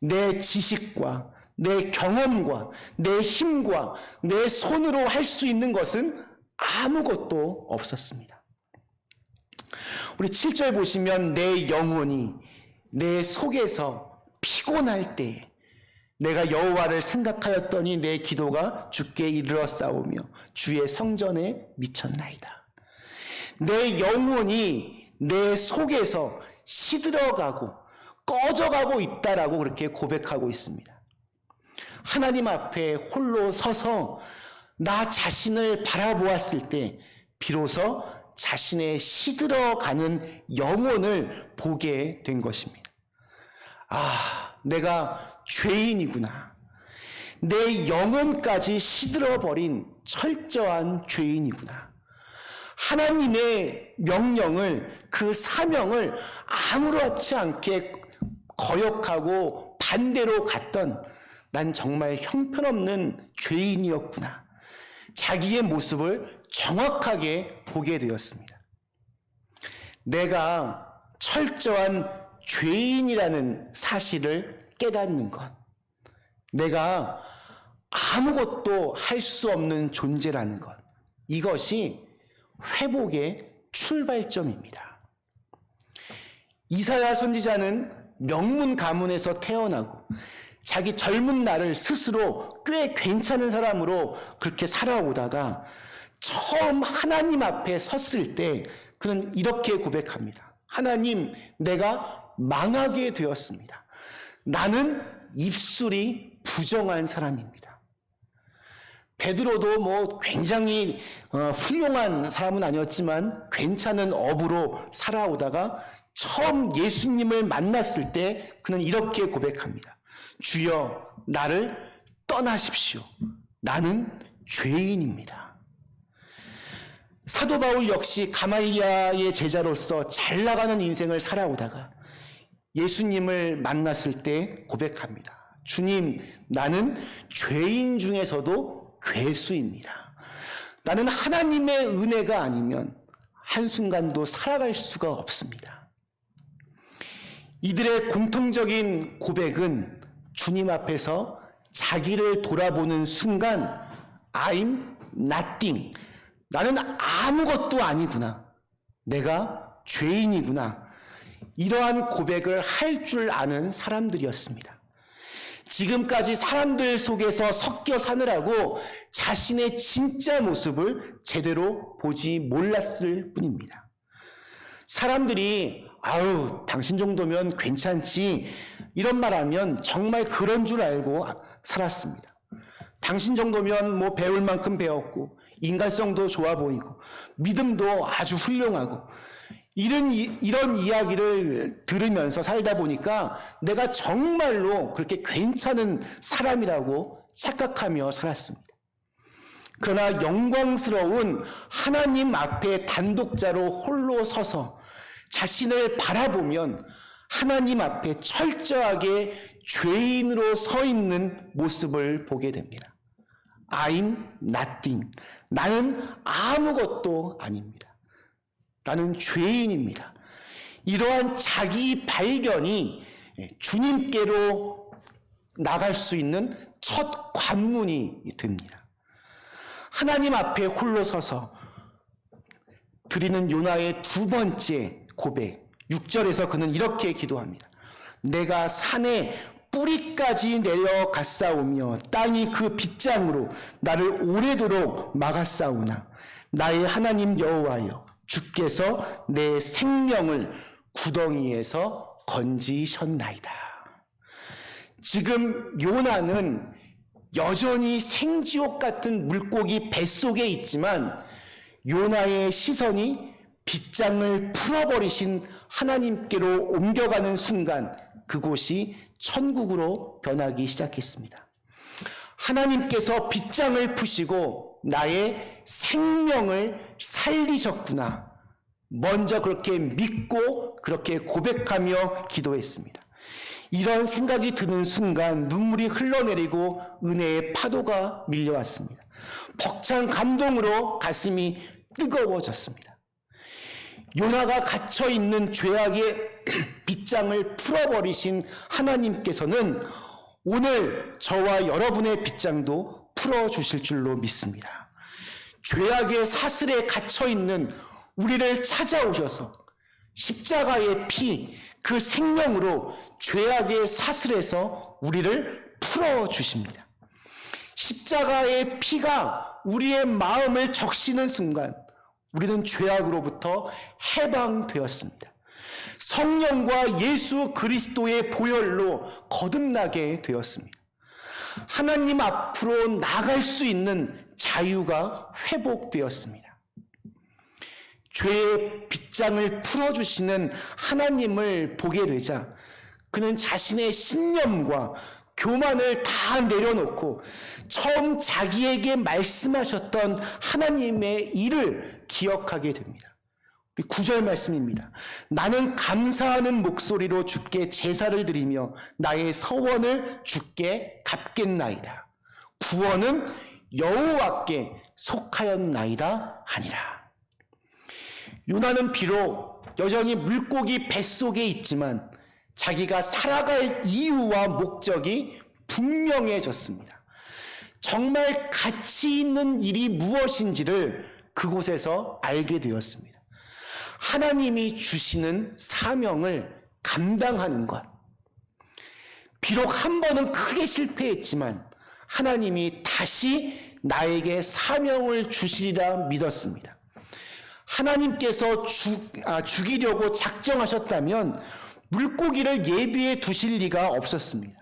내 지식과 내 경험과 내 힘과 내 손으로 할 수 있는 것은 아무것도 없었습니다. 우리 7절 보시면 내 영혼이 내 속에서 피곤할 때에 내가 여호와를 생각하였더니 내 기도가 주께 이르러 싸우며 주의 성전에 미쳤나이다. 내 영혼이 내 속에서 시들어가고 꺼져가고 있다라고 그렇게 고백하고 있습니다. 하나님 앞에 홀로 서서 나 자신을 바라보았을 때 비로소 자신의 시들어가는 영혼을 보게 된 것입니다. 아, 내가 죄인이구나. 내 영혼까지 시들어버린 철저한 죄인이구나. 하나님의 명령을, 그 사명을 아무렇지 않게 거역하고 반대로 갔던 난 정말 형편없는 죄인이었구나. 자기의 모습을 정확하게 보게 되었습니다. 내가 철저한 죄인이라는 사실을 깨닫는 것, 내가 아무것도 할 수 없는 존재라는 것, 이것이 회복의 출발점입니다. 이사야 선지자는 명문 가문에서 태어나고 자기 젊은 날을 스스로 꽤 괜찮은 사람으로 그렇게 살아오다가 처음 하나님 앞에 섰을 때 그는 이렇게 고백합니다. 하나님, 내가 망하게 되었습니다. 나는 입술이 부정한 사람입니다. 베드로도 굉장히 훌륭한 사람은 아니었지만 괜찮은 어부로 살아오다가 처음 예수님을 만났을 때 그는 이렇게 고백합니다. 주여, 나를 떠나십시오. 나는 죄인입니다. 사도 바울 역시 가말리아의 제자로서 잘 나가는 인생을 살아오다가 예수님을 만났을 때 고백합니다. 주님, 나는 죄인 중에서도 괴수입니다. 나는 하나님의 은혜가 아니면 한순간도 살아갈 수가 없습니다. 이들의 공통적인 고백은 주님 앞에서 자기를 돌아보는 순간 I'm nothing. 나는 아무것도 아니구나. 내가 죄인이구나. 이러한 고백을 할 줄 아는 사람들이었습니다. 지금까지 사람들 속에서 섞여 사느라고 자신의 진짜 모습을 제대로 보지 몰랐을 뿐입니다. 사람들이 아유, 당신 정도면 괜찮지 이런 말하면 정말 그런 줄 알고 살았습니다. 당신 정도면 배울 만큼 배웠고 인간성도 좋아 보이고 믿음도 아주 훌륭하고 이런 이야기를 들으면서 살다 보니까 내가 정말로 그렇게 괜찮은 사람이라고 착각하며 살았습니다. 그러나 영광스러운 하나님 앞에 단독자로 홀로 서서 자신을 바라보면 하나님 앞에 철저하게 죄인으로 서 있는 모습을 보게 됩니다. I'm nothing. 나는 아무것도 아닙니다. 나는 죄인입니다. 이러한 자기 발견이 주님께로 나갈 수 있는 첫 관문이 됩니다. 하나님 앞에 홀로 서서 드리는 요나의 두 번째 고백, 6절에서 그는 이렇게 기도합니다. 내가 산에 뿌리까지 내려갔사오며 땅이 그 빗장으로 나를 오래도록 막았사오나 나의 하나님 여호와여 주께서 내 생명을 구덩이에서 건지셨나이다. 지금 요나는 여전히 생지옥 같은 물고기 뱃속에 있지만 요나의 시선이 빗장을 풀어버리신 하나님께로 옮겨가는 순간 그곳이 천국으로 변하기 시작했습니다. 하나님께서 빗장을 푸시고 나의 생명을 살리셨구나. 먼저 그렇게 믿고 그렇게 고백하며 기도했습니다. 이런 생각이 드는 순간 눈물이 흘러내리고 은혜의 파도가 밀려왔습니다. 벅찬 감동으로 가슴이 뜨거워졌습니다. 요나가 갇혀있는 죄악의 빗장을 풀어버리신 하나님께서는 오늘 저와 여러분의 빗장도 풀어주실 줄로 믿습니다. 죄악의 사슬에 갇혀있는 우리를 찾아오셔서 십자가의 피, 그 생명으로 죄악의 사슬에서 우리를 풀어주십니다. 십자가의 피가 우리의 마음을 적시는 순간 우리는 죄악으로부터 해방되었습니다. 성령과 예수 그리스도의 보혈로 거듭나게 되었습니다. 하나님 앞으로 나갈 수 있는 자유가 회복되었습니다. 죄의 빗장을 풀어주시는 하나님을 보게 되자 그는 자신의 신념과 교만을 다 내려놓고 처음 자기에게 말씀하셨던 하나님의 일을 기억하게 됩니다. 9절 말씀입니다. 나는 감사하는 목소리로 주께 제사를 드리며 나의 서원을 주께 갚겠나이다. 구원은 여호와께 속하였나이다 하니라. 요나는 비록 여전히 물고기 뱃속에 있지만 자기가 살아갈 이유와 목적이 분명해졌습니다. 정말 가치 있는 일이 무엇인지를 그곳에서 알게 되었습니다. 하나님이 주시는 사명을 감당하는 것. 비록 한 번은 크게 실패했지만 하나님이 다시 나에게 사명을 주시리라 믿었습니다. 하나님께서 죽이려고 작정하셨다면 물고기를 예비해 두실 리가 없었습니다.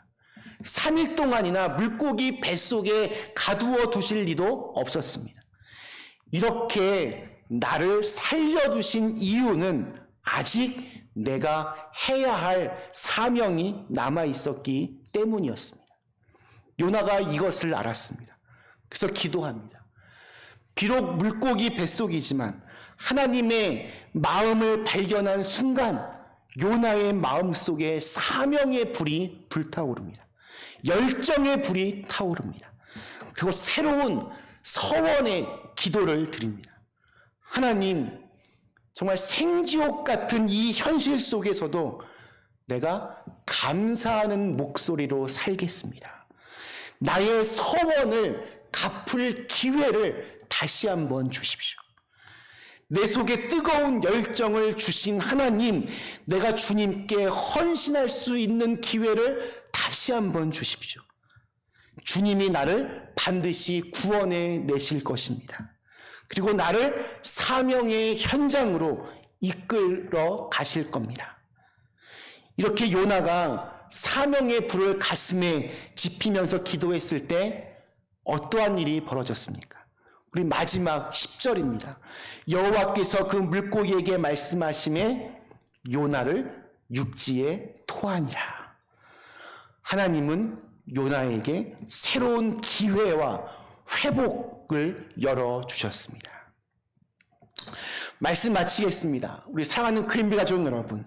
3일 동안이나 물고기 뱃속에 가두어 두실 리도 없었습니다. 이렇게 나를 살려두신 이유는 아직 내가 해야 할 사명이 남아있었기 때문이었습니다. 요나가 이것을 알았습니다. 그래서 기도합니다. 비록 물고기 뱃속이지만 하나님의 마음을 발견한 순간 요나의 마음속에 사명의 불이 불타오릅니다. 열정의 불이 타오릅니다. 그리고 새로운 서원의 기도를 드립니다. 하나님, 정말 생지옥 같은 이 현실 속에서도 내가 감사하는 목소리로 살겠습니다. 나의 서원을 갚을 기회를 다시 한번 주십시오. 내 속에 뜨거운 열정을 주신 하나님, 내가 주님께 헌신할 수 있는 기회를 다시 한번 주십시오. 주님이 나를 반드시 구원해 내실 것입니다. 그리고 나를 사명의 현장으로 이끌어 가실 겁니다. 이렇게 요나가 사명의 불을 가슴에 지피면서 기도했을 때 어떠한 일이 벌어졌습니까? 우리 마지막 10절입니다. 여호와께서 그 물고기에게 말씀하심에 요나를 육지에 토하니라. 하나님은 요나에게 새로운 기회와 회복을 열어주셨습니다. 말씀 마치겠습니다. 우리 사랑하는 그린비 가족 여러분,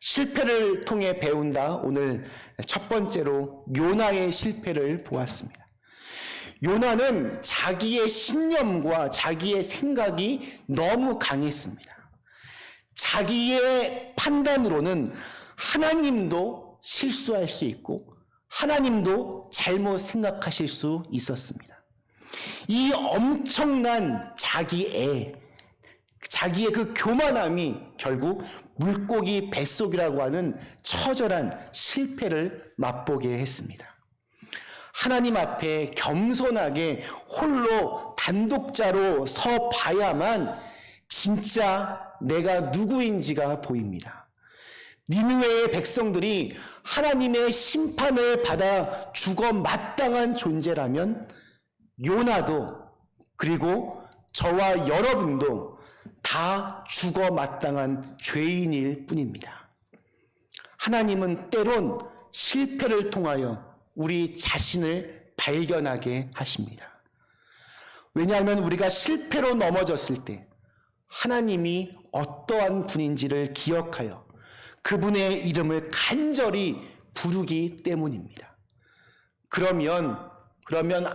실패를 통해 배운다. 오늘 첫 번째로 요나의 실패를 보았습니다. 요나는 자기의 신념과 자기의 생각이 너무 강했습니다. 자기의 판단으로는 하나님도 실수할 수 있고 하나님도 잘못 생각하실 수 있었습니다. 이 엄청난 자기의 그 교만함이 결국 물고기 뱃속이라고 하는 처절한 실패를 맛보게 했습니다. 하나님 앞에 겸손하게 홀로 단독자로 서 봐야만 진짜 내가 누구인지가 보입니다. 니느웨의 백성들이 하나님의 심판을 받아 죽어 마땅한 존재라면 요나도 그리고 저와 여러분도 다 죽어 마땅한 죄인일 뿐입니다. 하나님은 때론 실패를 통하여 우리 자신을 발견하게 하십니다. 왜냐하면 우리가 실패로 넘어졌을 때 하나님이 어떠한 분인지를 기억하여 그분의 이름을 간절히 부르기 때문입니다. 그러면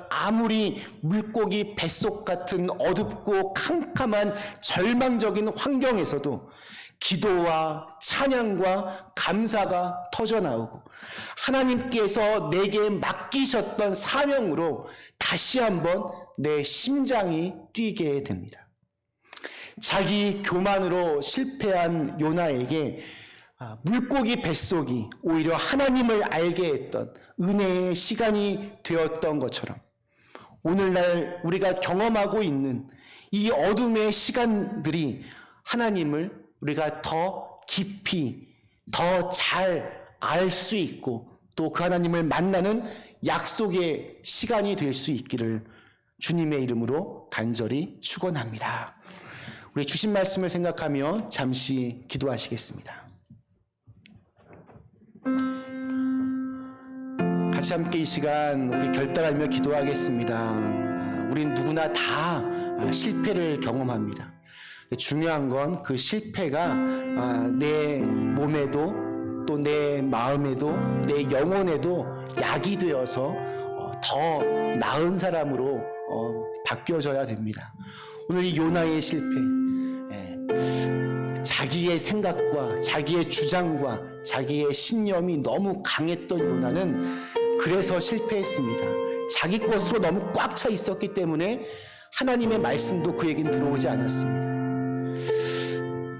아무리 물고기 뱃속 같은 어둡고 캄캄한 절망적인 환경에서도 기도와 찬양과 감사가 터져나오고 하나님께서 내게 맡기셨던 사명으로 다시 한번 내 심장이 뛰게 됩니다. 자기 교만으로 실패한 요나에게 물고기 뱃속이 오히려 하나님을 알게 했던 은혜의 시간이 되었던 것처럼 오늘날 우리가 경험하고 있는 이 어둠의 시간들이 하나님을 우리가 더 깊이 더 잘 알 수 있고 또 그 하나님을 만나는 약속의 시간이 될 수 있기를 주님의 이름으로 간절히 축원합니다. 우리 주신 말씀을 생각하며 잠시 기도하시겠습니다. 같이 함께 이 시간 우리 결단하며 기도하겠습니다. 우린 누구나 다 실패를 경험합니다. 중요한 건 그 실패가 내 몸에도 또 내 마음에도 내 영혼에도 약이 되어서 더 나은 사람으로 바뀌어져야 됩니다. 오늘 이 요나의 실패, 자기의 생각과 자기의 주장과 자기의 신념이 너무 강했던 요나는 그래서 실패했습니다. 자기 것으로 너무 꽉 차 있었기 때문에 하나님의 말씀도 그에겐 들어오지 않았습니다.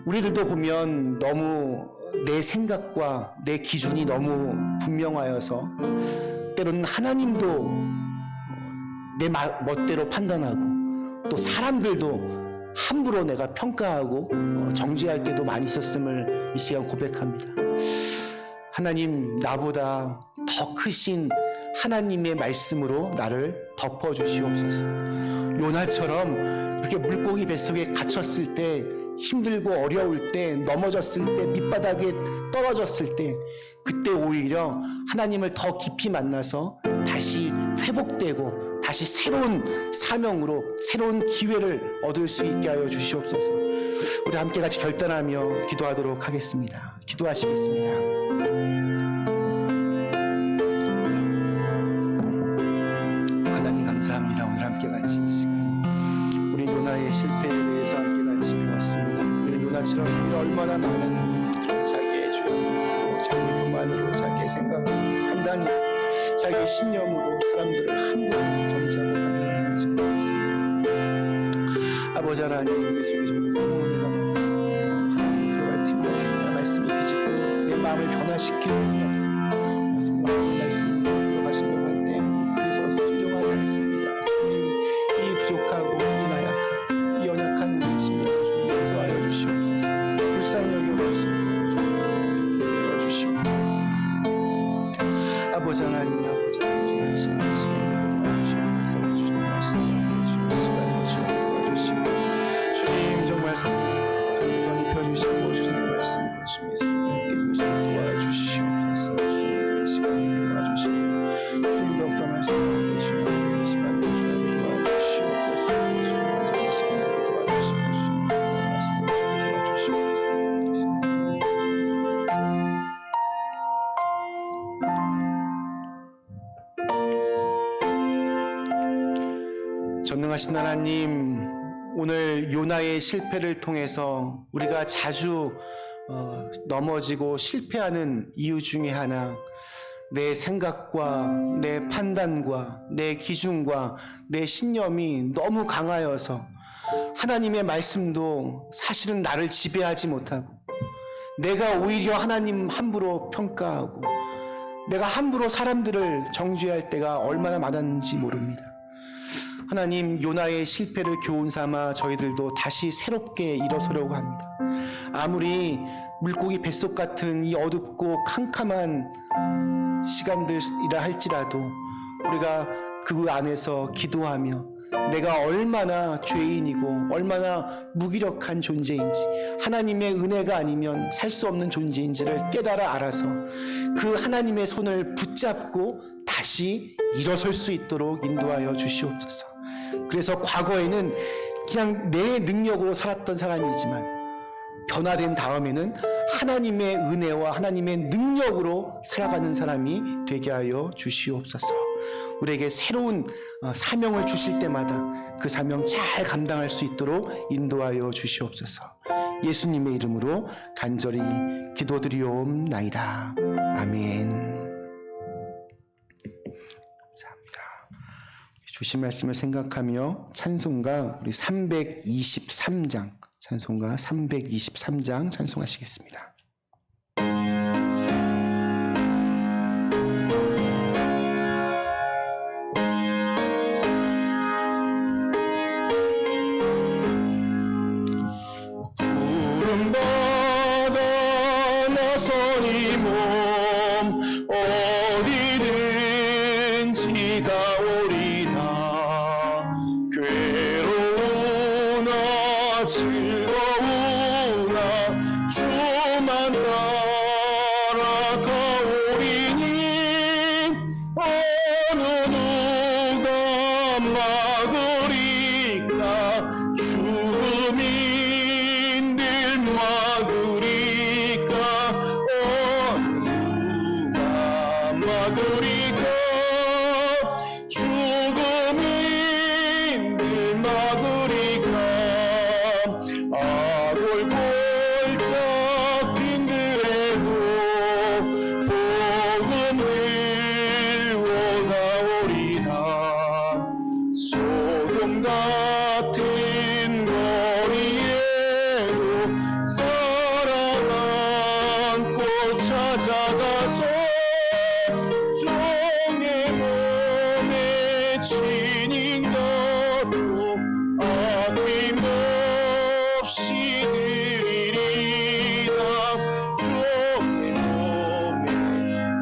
우리들도 보면 너무 내 생각과 내 기준이 너무 분명하여서 때로는 하나님도 내 멋대로 판단하고 또 사람들도 함부로 내가 평가하고 정죄할 때도 많이 있었음을 이 시간 고백합니다. 하나님, 나보다 더 크신 하나님의 말씀으로 나를 덮어주시옵소서. 요나처럼 이렇게 물고기 뱃속에 갇혔을 때, 힘들고 어려울 때, 넘어졌을 때, 밑바닥에 떨어졌을 때, 그때 오히려 하나님을 더 깊이 만나서 다시 회복되고 다시 새로운 사명으로 새로운 기회를 얻을 수 있게 하여 주시옵소서. 우리 함께 같이 결단하며 기도하도록 하겠습니다. 기도하시겠습니다. 하나님 감사합니다. 오늘 함께 같이 이 시간 우리 요나의 실패에 대해서 함께 같이 배웠습니다. 우리 요나처럼 우리 얼마나 많은 자기의 죄로, 자기의 교만으로, 자기의 생각으로, 판단으로, 자기의 신념으로 사람들을 함부로 정죄하고 판단하는지 모르겠습니다. 아버지 하나님, 내 속에 정말 너무 은혜가 많아서 하나님 들어갈 틈이 없습니다. 말씀이 뒤집고 내 마음을 변화시킬 틈이 없습니다. 그래서 하나님 말씀으로 들어가시려고 할 때 그래서 순종하지 않습니다. 주님, 이 부족하고 이 나약한 이 연약한 우리 심령을 주님 용서하여 주시옵소서. 불쌍히 여겨주시옵소서. 주님 열어주시옵소서. 아버지 하나님, 아버지 하나님, 주님 시간을 도와주시옵소서. 주님 말씀을 알려주시옵소서. 시간을 전능하신 하나님, 오늘 요나의 실패를 통해서 우리가 자주 넘어지고 실패하는 이유 중에 하나, 내 생각과 내 판단과 내 기준과 내 신념이 너무 강하여서 하나님의 말씀도 사실은 나를 지배하지 못하고, 내가 오히려 하나님 함부로 평가하고, 내가 함부로 사람들을 정죄할 때가 얼마나 많았는지 모릅니다. 하나님, 요나의 실패를 교훈 삼아 저희들도 다시 새롭게 일어서려고 합니다. 아무리 물고기 뱃속 같은 이 어둡고 캄캄한 시간들이라 할지라도 우리가 그 안에서 기도하며 내가 얼마나 죄인이고 얼마나 무기력한 존재인지, 하나님의 은혜가 아니면 살 수 없는 존재인지를 깨달아 알아서 그 하나님의 손을 붙잡고 다시 일어설 수 있도록 인도하여 주시옵소서. 그래서 과거에는 그냥 내 능력으로 살았던 사람이지만 변화된 다음에는 하나님의 은혜와 하나님의 능력으로 살아가는 사람이 되게 하여 주시옵소서. 우리에게 새로운 사명을 주실 때마다 그 사명 잘 감당할 수 있도록 인도하여 주시옵소서. 예수님의 이름으로 간절히 기도드리옵나이다. 아멘. 감사합니다. 주신 말씀을 생각하며 찬송가 우리 323장, 찬송가 323장 찬송하시겠습니다. 바다 나서니 몸 어디든지 가오리다. 괴로우나 즐거우나 주만 따라가오리니 어느 누가 막으리까. 죽음이 막으리까. 누가 막으리까. 죽음인들 막으리까. 아골 골짝 빈들에도 복음을 오가오리다. 소금 같은 거리에도 살아남고 찾아가서 종의 몸에 지닌 것도 아낌없이 드리리라. 종의 몸에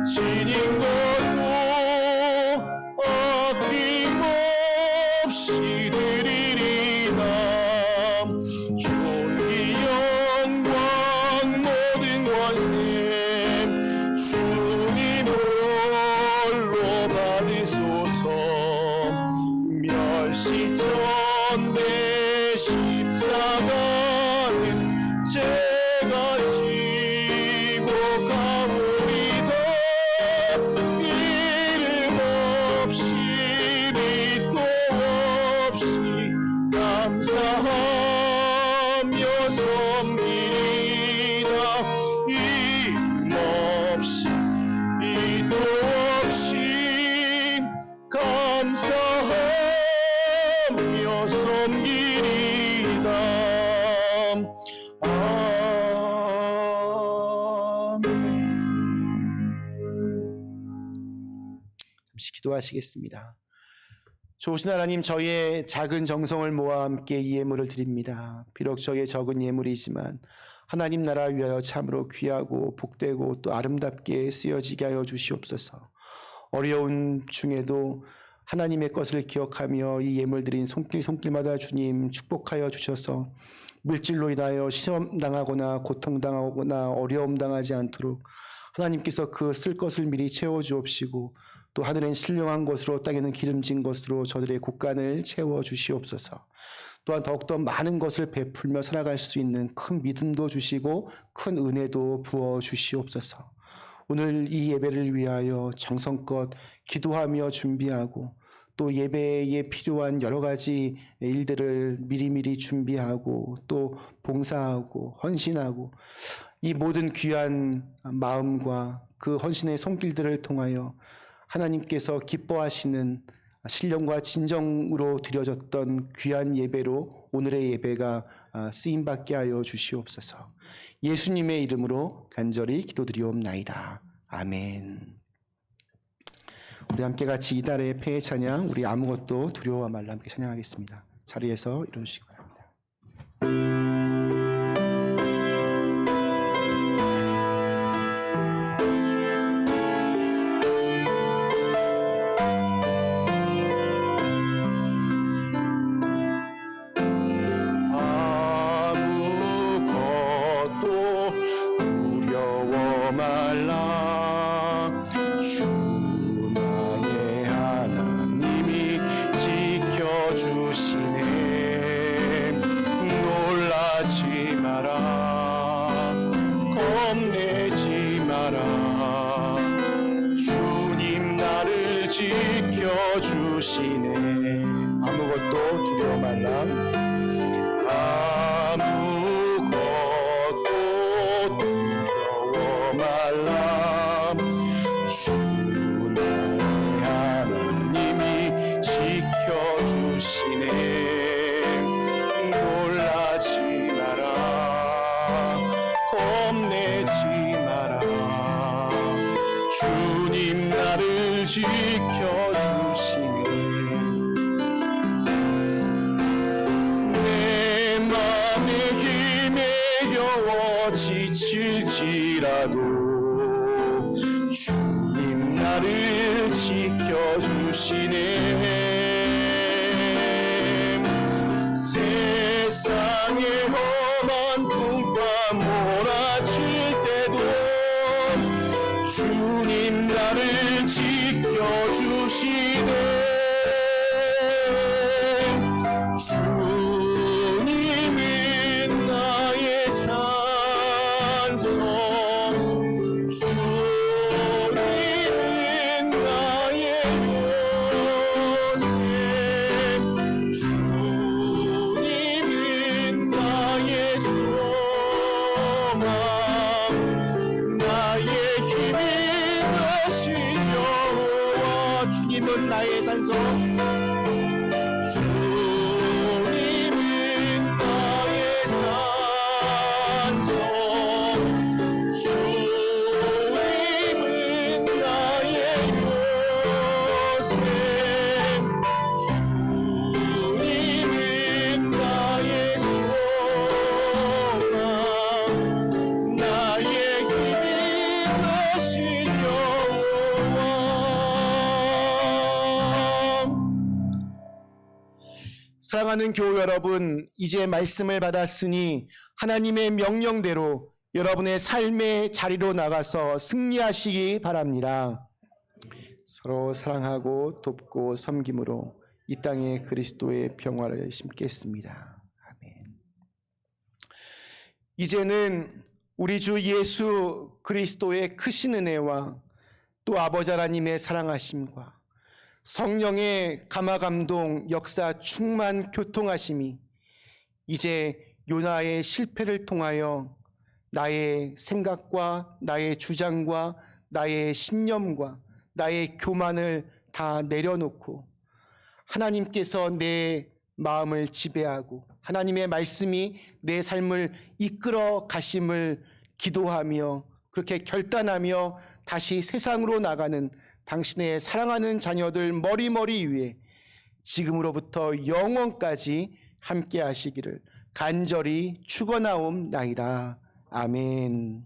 지닌 것도 아낌없이 드리리라. 존귀 영광 모든 권세 주님 홀로 받으소서. 멸시전대 십자가는 제가 지고 가오리다. 이름 없이 빛도 없이 감사하며 섬기리라. 이름 없이 빛도 없이 감사하며 섬기리라. 아멘. 잠시 기도하시겠습니다. 좋으신 하나님, 저희의 작은 정성을 모아 함께 이 예물을 드립니다. 비록 저희의 적은 예물이지만 하나님 나라 위하여 참으로 귀하고 복되고 또 아름답게 쓰여지게 하여 주시옵소서. 어려운 중에도 하나님의 것을 기억하며 이 예물 드린 손길마다 주님 축복하여 주셔서 물질로 인하여 시험당하거나 고통당하거나 어려움 당하지 않도록 하나님께서 그 쓸 것을 미리 채워주옵시고, 또 하늘엔 신령한 것으로 땅에는 기름진 것으로 저들의 곳간을 채워주시옵소서. 또한 더욱더 많은 것을 베풀며 살아갈 수 있는 큰 믿음도 주시고 큰 은혜도 부어주시옵소서. 오늘 이 예배를 위하여 정성껏 기도하며 준비하고 또 예배에 필요한 여러 가지 일들을 미리미리 준비하고 또 봉사하고 헌신하고 이 모든 귀한 마음과 그 헌신의 손길들을 통하여 하나님께서 기뻐하시는 신령과 진정으로 드려졌던 귀한 예배로 오늘의 예배가 쓰임받게 하여 주시옵소서. 예수님의 이름으로 간절히 기도드리옵나이다. 아멘. 우리 함께 같이 이달의 폐의 찬양, 우리 아무것도 두려워 말라 함께 찬양하겠습니다. 자리에서 일어나시기 바랍니다. 지켜주시네. 아무것도 두려워 말라. 아무것도 두려워 말라. 주 나의 하나님이 지켜주시네. 놀라지 마라. 겁내지 마라. 주님 나를 지켜주시네. 내 맘의 힘에 겨워 지칠지라도 주님 나를 지켜주시네. 세상의 험한 꿈과 몰아칠 때도 주님 나를 지켜주시네. 주님은 나의 산성, 주님은 나의 요새, 주님은 나의 소망, 나의 힘이 되신 여호와. 주님은 나의 산성, 주님은 나의 산성, 주님은 나의 요새, 주님은 나의 소망, 나의 힘이 되신 여호와. 사랑하는 교우 여러분, 이제 말씀을 받았으니 하나님의 명령대로 여러분의 삶의 자리로 나가서 승리하시기 바랍니다. 서로 사랑하고 돕고 섬김으로 이 땅에 그리스도의 평화를 심겠습니다. 아멘. 이제는 우리 주 예수 그리스도의 크신 은혜와 또 아버지 하나님의 사랑하심과 성령의 감화감동 역사 충만 교통하심이 이제 요나의 실패를 통하여 나의 생각과 나의 주장과 나의 신념과 나의 교만을 다 내려놓고 하나님께서 내 마음을 지배하고 하나님의 말씀이 내 삶을 이끌어 가심을 기도하며 그렇게 결단하며 다시 세상으로 나가는 당신의 사랑하는 자녀들 머리머리 위에 지금으로부터 영원까지 함께 하시기를 간절히 축원하옵나이다. 아멘.